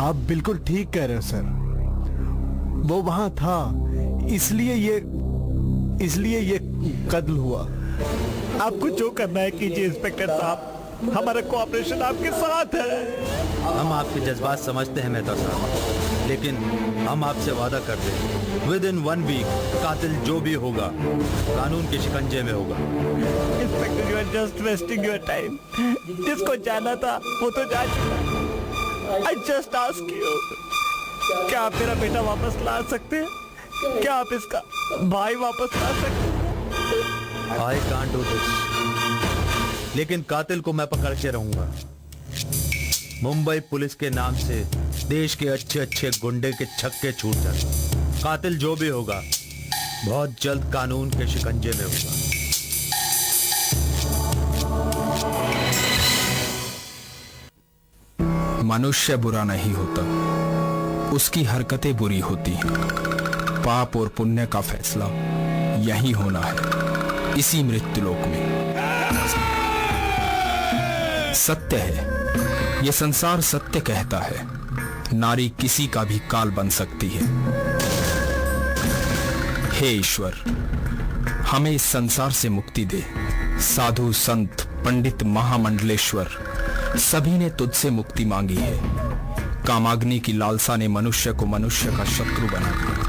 आप बिल्कुल ठीक कह रहे हो सर, वो वहां था, इसलिए ये कत्ल हुआ। आपको जो करना है कीजिए इंस्पेक्टर साहब, हमारा कोऑपरेशन आपके साथ है। हम आपके जज्बात समझते हैं मेहता साहब, लेकिन हम आपसे वादा करते हैं, विदिन 1 वीक कातिल जो भी होगा कानून के शिकंजे में होगा। Inspector, you are just wasting your time. जिसको जाना था वो तो जा चुका। आई जस्ट आस्क यू, क्या आप मेरा बेटा वापस ला सकते हैं? क्या आप इसका भाई वापस ला सकते हैं? I can't do this, लेकिन कातिल को मैं पकड़ के रहूंगा। मुंबई पुलिस के नाम से देश के अच्छे अच्छे गुंडे के छक्के छूट जाते। कातिल जो भी होगा बहुत जल्द कानून के शिकंजे में होगा। मनुष्य बुरा नहीं होता, उसकी हरकतें बुरी होती हैं। पाप और पुण्य का फैसला यही होना है, इसी मृत्युलोक में। सत्य है, यह संसार सत्य कहता है, नारी किसी का भी काल बन सकती है। हे ईश्वर, हमें इस संसार से मुक्ति दे। साधु संत पंडित महामंडलेश्वर सभी ने तुझसे मुक्ति मांगी है। कामाग्नि की लालसा ने मनुष्य को मनुष्य का शत्रु बना दिया।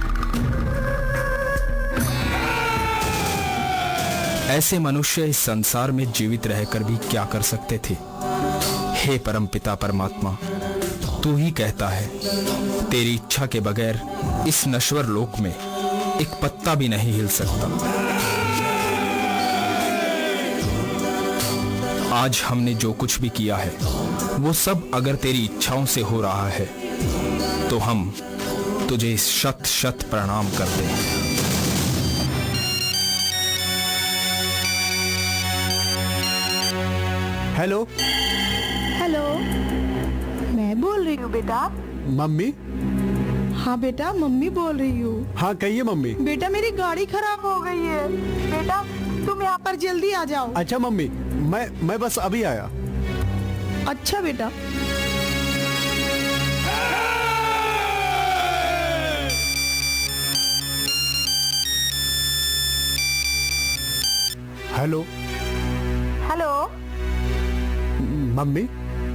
ऐसे मनुष्य इस संसार में जीवित रहकर भी क्या कर सकते थे? हे परमपिता परमात्मा, तू ही कहता है, तेरी इच्छा के बगैर इस नश्वर लोक में एक पत्ता भी नहीं हिल सकता। आज हमने जो कुछ भी किया है वो सब अगर तेरी इच्छाओं से हो रहा है तो हम तुझे शत शत प्रणाम करते हैं। हेलो हेलो, मैं बोल रही हूँ बेटा। मम्मी? हाँ बेटा, मम्मी बोल रही हूँ। हाँ कहिए मम्मी। बेटा मेरी गाड़ी खराब हो गई है, बेटा तुम यहाँ पर जल्दी आ जाओ। अच्छा मम्मी, मैं बस अभी आया। अच्छा बेटा। Hello hello.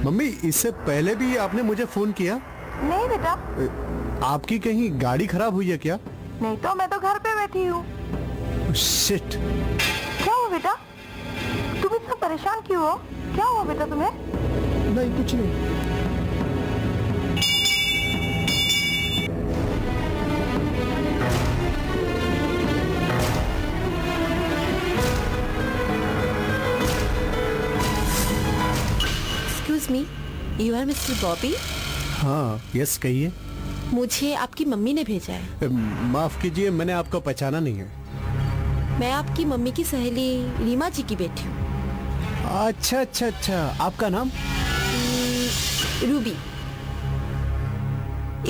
मम्मी, इससे पहले भी आपने मुझे फोन किया? नहीं बेटा। आपकी कहीं गाड़ी खराब हुई है क्या? नहीं तो, मैं तो घर पे बैठी हूँ। शिट। क्या हुआ बेटा? तुम इतना परेशान क्यों हो? क्या हुआ बेटा तुम्हें? नहीं कुछ नहीं। Excuse me, you are mister Bobby? हाँ यस कहिए। मुझे आपकी मम्मी ने भेजा है। माफ कीजिए, मैंने आपको पहचाना नहीं है। मैं आपकी मम्मी की सहेली रीमा जी की बेटी हूँ। अच्छा अच्छा अच्छा, आपका नाम? रूबी।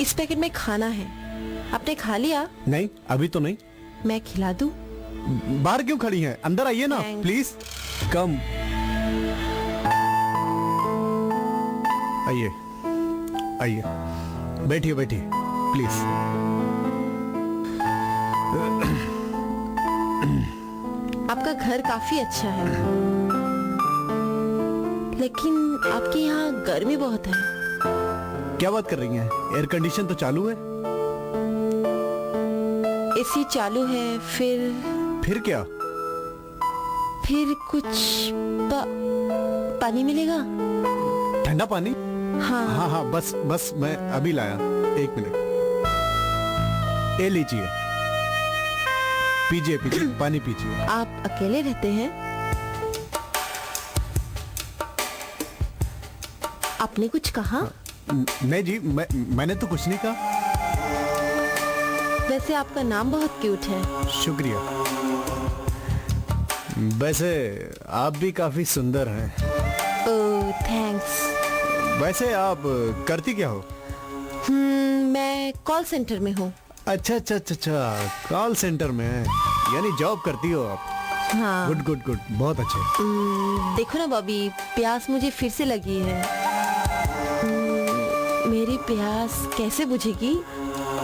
इस पैकेट में खाना है, आपने खा लिया? नहीं अभी तो नहीं। मैं खिला दूं? बाहर क्यों खड़ी हैं? अंदर आइए ना प्लीज। कम आइए आइए, बैठिए बैठिए प्लीज। आपका घर काफी अच्छा है, लेकिन आपके यहाँ गर्मी बहुत है। क्या बात कर रही हैं? एयर कंडीशन तो चालू है। एसी चालू है, फिर क्या? फिर कुछ पानी मिलेगा? ठंडा पानी? हाँ हाँ हाँ, बस मैं अभी लाया, 1 मिनट। ये लीजिए, पीजिए पानी पीजिए। आप अकेले रहते हैं? आपने कुछ कहा? नहीं जी, मैंने तो कुछ नहीं कहा। वैसे आपका नाम बहुत क्यूट है। शुक्रिया। वैसे आप भी काफी सुंदर हैं। ओह थैंक्स। वैसे आप करती क्या हो? मैं कॉल सेंटर में हूँ। अच्छा, कॉल सेंटर में है, यानी जॉब करती हो आप? हाँ। गुड, बहुत अच्छे। देखो ना बॉबी, प्यास मुझे फिर से लगी है। मेरी प्यास कैसे बुझेगी?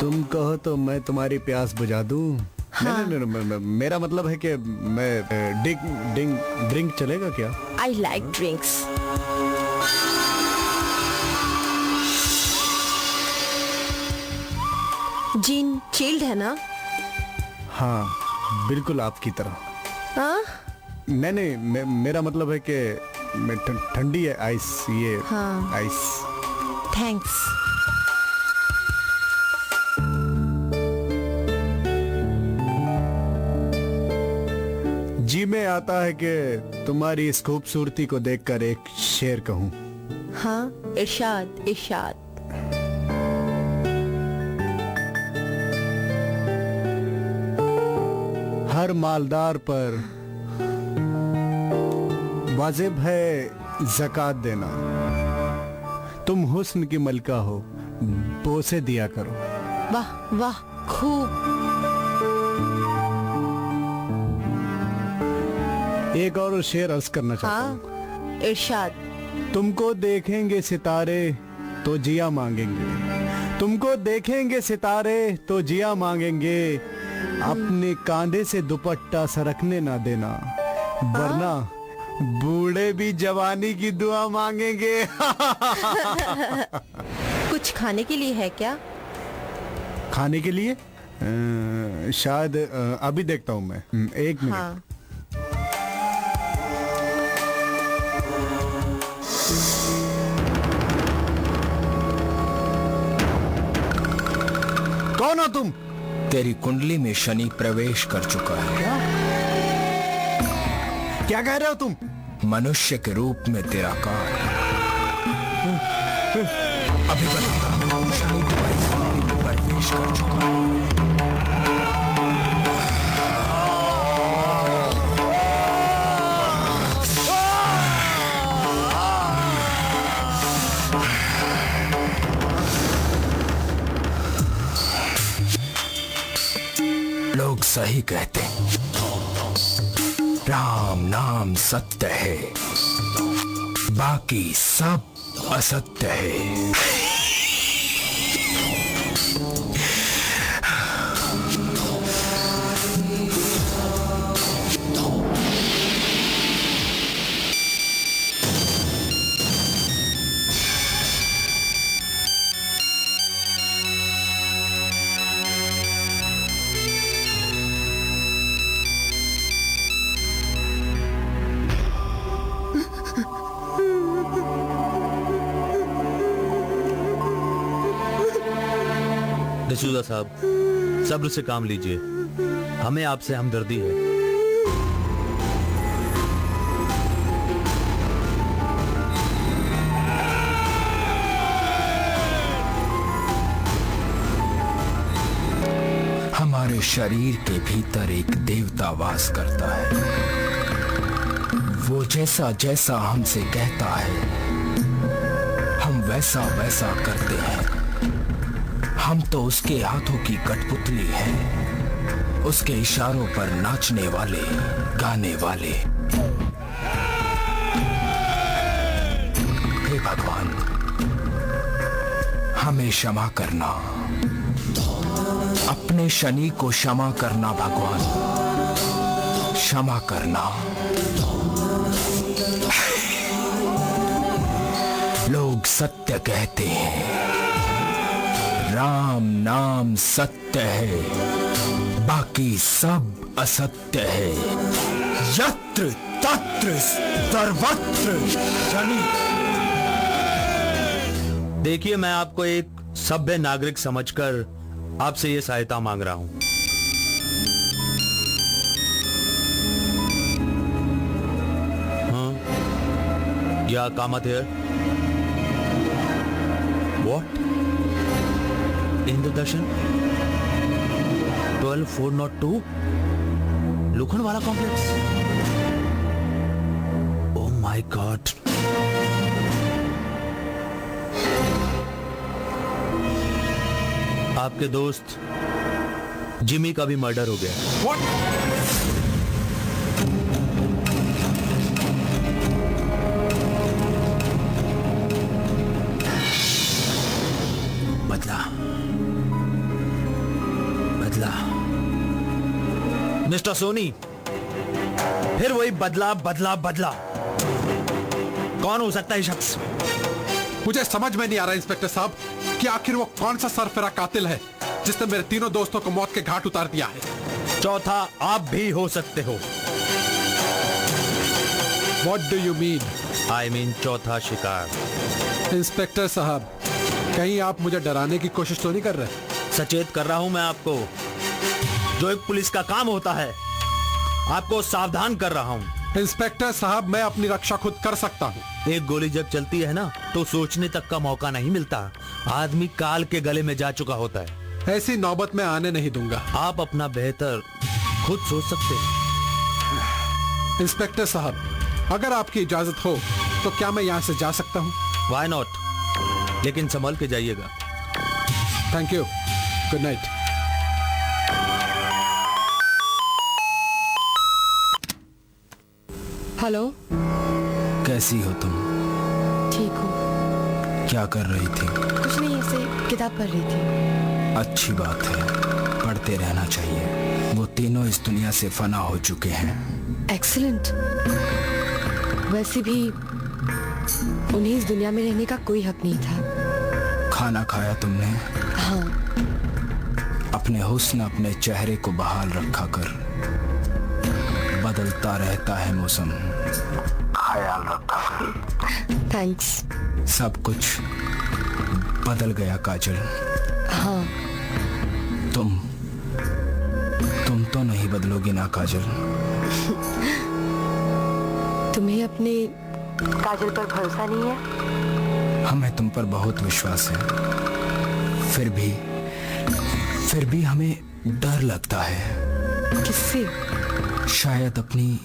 तुम कहो तो मैं तुम्हारी प्यास बुझा दूं। हाँ। नहीं, मेरा मतलब है कि मैं ड्रिंक चलेगा क्या? I like drinks. Gene chilled है ना? हाँ, बिल्कुल आपकी तरह। हाँ? नहीं, मेरा मतलब है कि ठंडी है आइस, ये हाँ। आइस। थैंक्स। जी में आता है कि तुम्हारी इस खूबसूरती को देखकर एक शेर कहूं। हाँ, इरशाद। हर मालदार पर वाजिब है ज़कात देना। तुम हुस्न की मलका हो, बोसे दिया करो। वाह, खूब। एक और शेर अर्ज करना चाहता हूँ। हाँ, इरशाद। तुमको देखेंगे सितारे तो जिया मांगेंगे, तुमको देखेंगे सितारे तो जिया मांगेंगे। अपने कांधे से दुपट्टा सरकने ना देना, वरना बूढ़े भी जवानी की दुआ मांगेंगे। कुछ खाने के लिए है क्या? खाने के लिए शायद अभी देखता हूँ मैं। 1 मिनट। हाँ। कौन हो तुम? तेरी कुंडली में शनि प्रवेश कर चुका है। क्या कह रहे हो तुम? मनुष्य के रूप में तेरा काल। अभी बताता हूं, शनि तुम्हारी कुंडली में प्रवेश कर चुका है। लोग सही कहते, राम नाम सत्य है, बाकी सब असत्य है। डिसूजा साहब, सब्र से काम लीजिए, हमें आपसे हमदर्दी है। हमारे शरीर के भीतर एक देवता वास करता है। वो जैसा जैसा हमसे कहता है, हम वैसा वैसा करते हैं। हम तो उसके हाथों की कठपुतली हैं, उसके इशारों पर नाचने वाले, गाने वाले। हे भगवान, हमें क्षमा करना, अपने शनि को क्षमा करना भगवान, क्षमा करना। लोग सत्य कहते हैं, राम नाम सत्य है, बाकी सब असत्य है। यत्र तत्र सर्वत्र शनि। देखिए, मैं आपको एक सभ्य नागरिक समझकर आपसे ये सहायता मांग रहा हूं। हाँ, या कामत है। What? इंद्र दर्शन 12402 लुखन वाला कॉम्प्लेक्स। Oh my God. आपके दोस्त जिमी का भी मर्डर हो गया। What? बदला मिस्टर सोनी, फिर वही बदला बदला बदला। कौन हो सकता है शख्स? मुझे समझ में नहीं आ रहा इंस्पेक्टर साहब कि आखिर वो कौन सा सरफिरा कातिल है जिसने मेरे तीनों दोस्तों को मौत के घाट उतार दिया है। चौथा आप भी हो सकते हो। What do you mean? I mean चौथा शिकार। इंस्पेक्टर साहब, कहीं आप मुझे डराने की कोशिश तो नहीं कर रहे? सचेत कर रहा हूं मैं आपको, जो एक पुलिस का काम होता है। आपको सावधान कर रहा हूं। इंस्पेक्टर साहब, मैं अपनी रक्षा खुद कर सकता हूं। एक गोली जब चलती है ना, तो सोचने तक का मौका नहीं मिलता। आदमी काल के गले में जा चुका होता है। ऐसी नौबत में आने नहीं दूंगा। आप अपना बेहतर खुद सोच सकते हैं। इंस्पेक्टर साहब, अगर आपकी इजाजत हो तो क्या मैं यहाँ से जा सकता हूँ? Why not? लेकिन संभल के जाइएगा। Thank you. Good night. Hello, कैसी हो तुम? ठीक हूँ। क्या कर रही थी? कुछ नहीं, ऐसे किताब पढ़ रही थी। अच्छी बात है, पढ़ते रहना चाहिए। वो तीनों इस दुनिया से फना हो चुके हैं। एक्सीलेंट। वैसे भी उन्हें इस दुनिया में रहने का कोई हक नहीं था। खाना खाया तुमने? हाँ। अपने हुस्न, अपने चेहरे को बहाल रखा कर। बदलता रहता है मौसम, ख्याल रखा कर। थैंक्स। सब कुछ बदल गया काजल। हाँ। तुम तो नहीं बदलोगी ना काजल? तुम्हें अपने काजल पर भरोसा नहीं है? हमें तुम पर बहुत विश्वास है। फिर भी हमें डर लगता है। किससे? शायद अपनी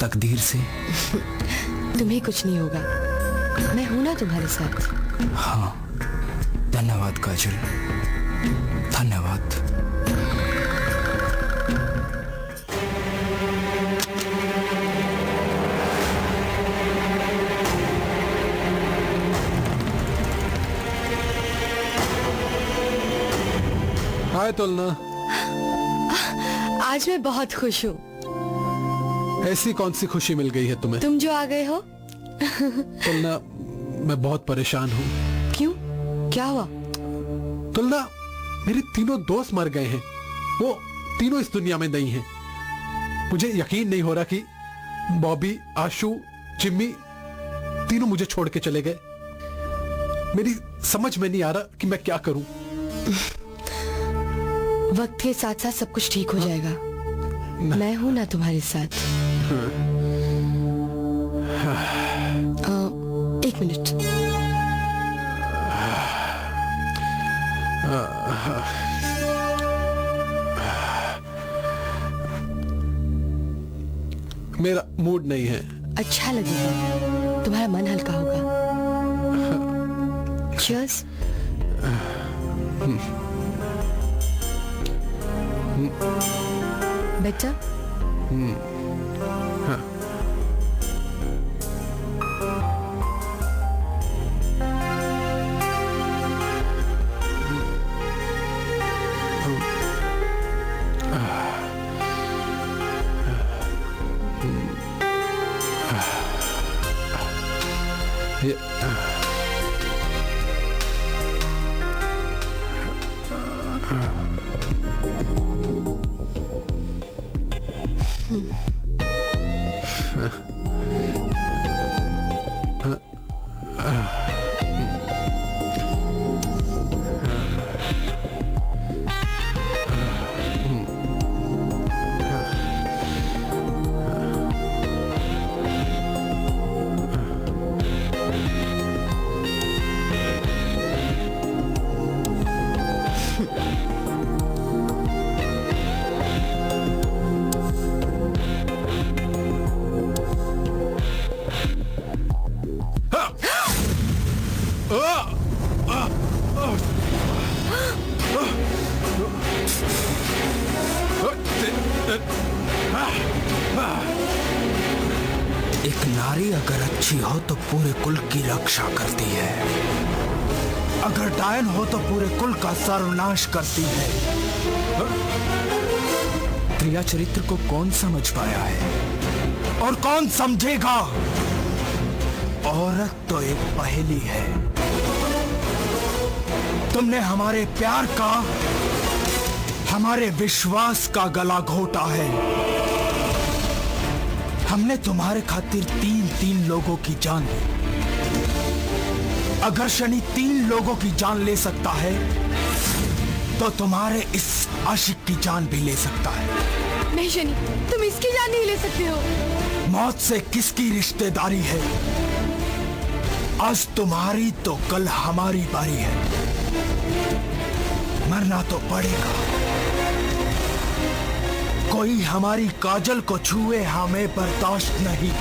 तकदीर से। तुम्हें कुछ नहीं होगा, मैं हूं ना तुम्हारे साथ। हाँ, धन्यवाद काजल, धन्यवाद। हाय तुलना। आज मैं बहुत खुश हूँ। ऐसी कौन सी खुशी मिल गई है तुम्हें? तुम जो आ गए हो। तुलना, मैं बहुत परेशान हूँ। क्यों? क्या हुआ? तुलना, मेरे तीनों दोस्त मर गए हैं। वो तीनों इस दुनिया में नहीं हैं। मुझे यकीन नहीं हो रहा कि बॉबी, आशु, जिम्मी तीनों मुझे छोड़ के चले गए। मेरी समझ में नहीं आ रहा कि मैं क्या करूं। वक्त के साथ साथ सब कुछ ठीक हो जाएगा। मैं हूं ना तुम्हारे साथ। एक मिनट। मेरा मूड नहीं है। अच्छा लगेगा, तुम्हारा मन हल्का होगा। चीयर्स। बेटा। हाँ। एक नारी अगर अच्छी हो तो पूरे कुल की रक्षा करती है, अगर डायन हो तो पूरे कुल का सर्वनाश करती है। प्रिया चरित्र को कौन समझ पाया है और कौन समझेगा? औरत तो एक पहेली है। तुमने हमारे प्यार का, हमारे विश्वास का गला घोटा है। हमने तुम्हारे खातिर 3 लोगों की जान ली। अगर शनि 3 लोगों की जान ले सकता है तो तुम्हारे इस आशिक की जान भी ले सकता है। नहीं शनि, तुम इसकी जान नहीं ले सकते हो। मौत से किसकी रिश्तेदारी है? आज तुम्हारी तो कल हमारी बारी है। मरना तो पड़ेगा। कोई हमारी काजल को छुए हमें बर्दाश्त नहीं।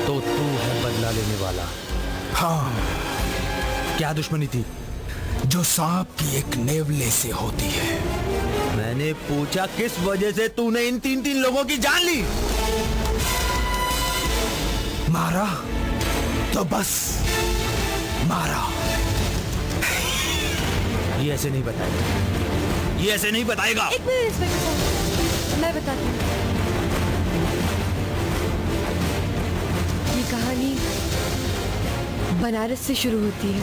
तो तू है बदला लेने वाला? हाँ। क्या दुश्मनी थी? जो सांप की एक नेवले से होती है। मैंने पूछा किस वजह से तूने इन 3 लोगों की जान ली? मारा तो बस मारा। ये ऐसे नहीं बताएगा, ये ऐसे नहीं बताएगा। एक मिनट इंस्पेक्टर साहब, मैं बताती हूँ। ये कहानी बनारस से शुरू होती है,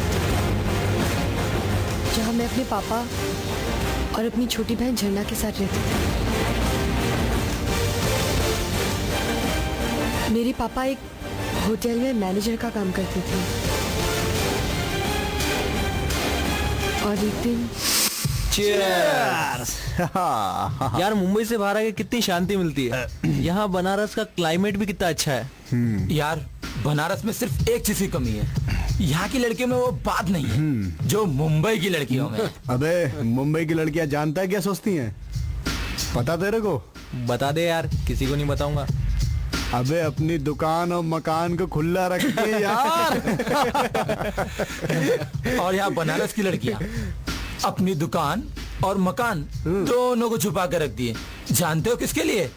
जहाँ मैं अपने पापा और अपनी छोटी बहन झरना के साथ रहती थी। मेरे पापा एक होटल में मैनेजर का काम करते थे और एक दिन यार मुंबई से बाहर आके कितनी शांति मिलती है। यहाँ बनारस का क्लाइमेट भी कितना अच्छा है। यार बनारस में सिर्फ एक चीज की कमी है, यहाँ की लड़कियों में वो बात नहीं है जो मुंबई की लड़कियों में। अबे मुंबई की लड़कियां जानता है क्या सोचती हैं? पता तेरे को? बता दे यार, किसी को नहीं बताऊंगा। अबे अपनी दुकान और मकान को खुला रखती है यार। और यहाँ बनारस की लड़कियां अपनी दुकान और मकान दोनों को छुपा कर रखती है। जानते हो किसके लिए?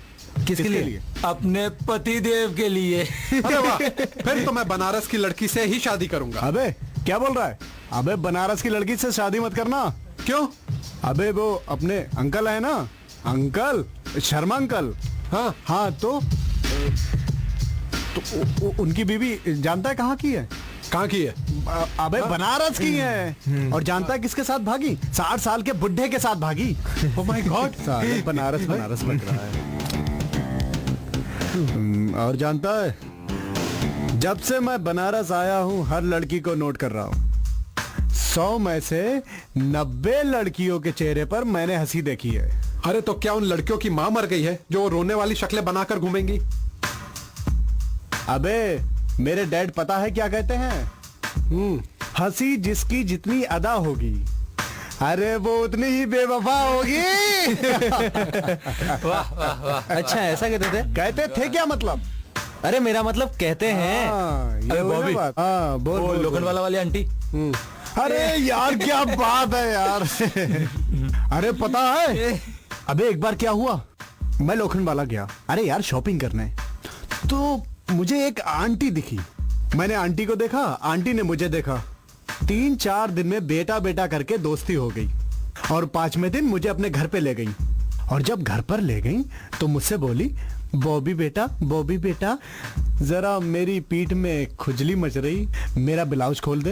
किसके लिए? अपने पति देव के लिए। अरे वाह, फिर तो मैं बनारस की लड़की से ही शादी करूंगा। अबे क्या बोल रहा है? अबे बनारस की लड़की से शादी मत करना। क्यों? अबे वो अपने अंकल है ना, अंकल शर्मा अंकल। हाँ हाँ, तो उनकी बीवी जानता है कहाँ की है? कहाँ की है? अबे बनारस की है। और जानता है किसके साथ भागी? 60 साल के बुढ़े के साथ भागी। Oh my God, Banaras Banaras लग रहा है। और जानता है, जब से मैं बनारस आया हूँ हर लड़की को नोट कर रहा हूँ। 100 में से 90 लड़कियों के चेहरे पर मैंने हंसी देखी है। अरे तो क्या उन लड़कियों की माँ मर गई है जो रोने वाली शक्लें बनाकर घूमेंगी? अबे मेरे डैड पता है क्या कहते हैं? हंसी जिसकी जितनी अदा होगी, अरे वो उतनी ही बेवफा होगी। वाह वाह वाह। अच्छा ऐसा कहते थे? कहते थे क्या मतलब? अरे मेरा मतलब कहते हैं। ये वही बात। हाँ बोल, वो लोखंड वाला वाली आंटी। अरे यार क्या बात है यार। अरे पता है, अबे एक बार क्या हुआ, मैं लोखंड वाला गया, अरे यार शॉपिंग करने, तो मुझे एक आंटी दिखी। मैंने आंटी को देखा, आंटी ने मुझे देखा। 3-4 दिन में बेटा बेटा करके दोस्ती हो गई और 5वें दिन मुझे अपने घर पे ले गई और जब घर पर ले गई तो मुझसे बोली, बॉबी बेटा जरा मेरी पीठ में खुजली मच रही, मेरा ब्लाउज खोल दे।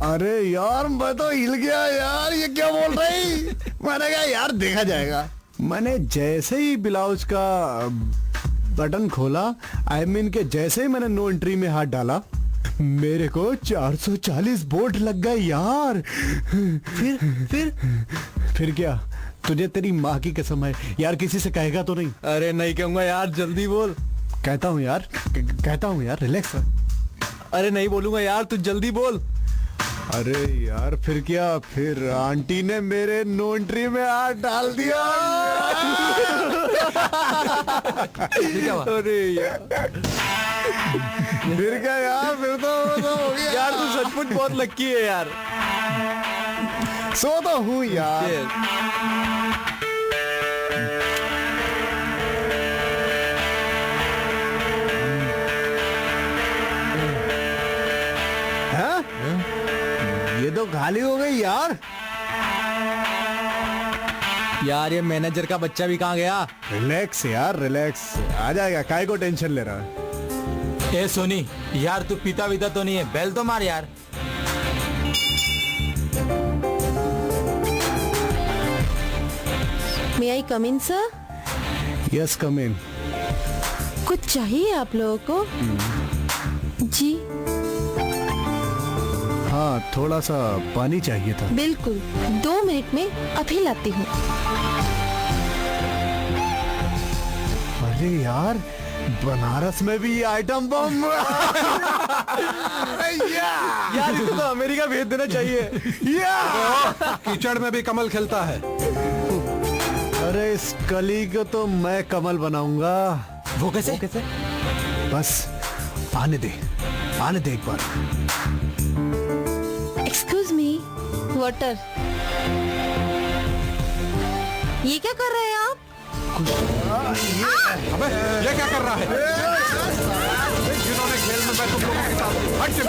अरे यार मैं तो हिल गया यार, ये क्या बोल रही। मैंने कहा यार देखा जाएगा। मैंने जैसे ही ब्लाउज का बटन खोला, आई मीन के जैसे ही मैंने नो एंट्री में हाथ डाला, मेरे को 440 बोल्ट लग गए यार। फिर क्या, तुझे तेरी माँ की कसम है यार, किसी से कहेगा तो नहीं? अरे नहीं कहूंगा यार, जल्दी बोल। कहता हूँ यार, रिलैक्स। अरे नहीं बोलूंगा यार, तू जल्दी बोल। अरे यार फिर क्या, फिर आंटी ने मेरे नो एंट्री में हाथ डाल दिया। अरे यार फिर क्या यार, फिर तो हो गया यार। तू सचमुच बहुत लक्की है यार। सो तो हूँ यार। ये तो खाली हो गई यार। यार ये मैनेजर का बच्चा भी कहाँ गया? रिलैक्स यार, रिलैक्स, आ जाएगा, काय को टेंशन ले रहा है। ए सोनी यार, तू पीता वीता तो नहीं है? बेल तो मार यार। मे आई कम इन सर? यस कम इन। कुछ चाहिए आप लोगों को? जी हाँ, थोड़ा सा पानी चाहिए था। बिल्कुल, 2 मिनट में अभी लाती हूँ। अरे यार, बनारस में भी ये आइटम बम। यार इसको तो अमेरिका भेज देना चाहिए। कीचड़ में भी कमल खिलता है। अरे इस कली को तो मैं कमल बनाऊंगा। वो कैसे? बस आने दे एक बार। Excuse me, water. ये क्या कर रहे हैं आप? अबे ये क्या कर रहा है? जिन्होंने खेल में मैं तुम लोगों के साथ हट से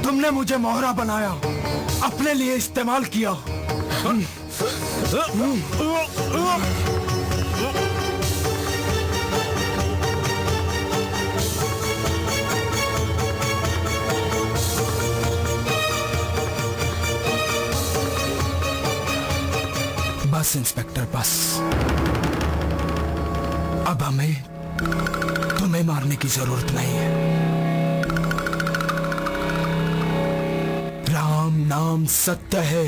तुमने मुझे मोहरा बनाया, अपने लिए इस्तेमाल किया। बस इंस्पेक्टर बस, अब हमें तुम्हें मारने की जरूरत नहीं है। राम नाम सत्य है,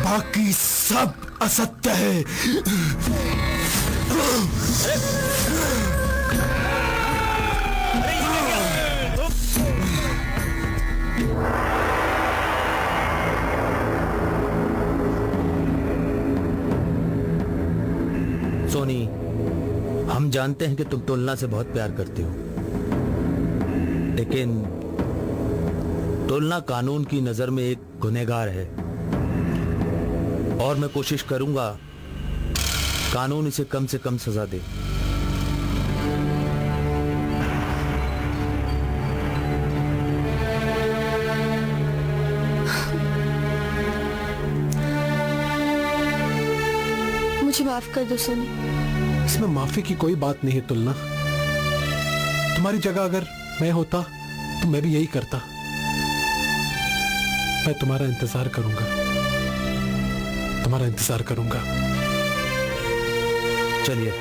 बाकी सब असत्य है। सोनी, हम जानते हैं कि तुम तुलना से बहुत प्यार करते हो, लेकिन तुलना कानून की नजर में एक गुनहगार है और मैं कोशिश करूंगा कानून इसे कम से कम सजा दे। मुझे माफ कर दो सोनी। इसमें माफी की कोई बात नहीं है तुलना। तुम्हारी जगह अगर मैं होता तो मैं भी यही करता। मैं तुम्हारा इंतजार करूंगा। चलिए।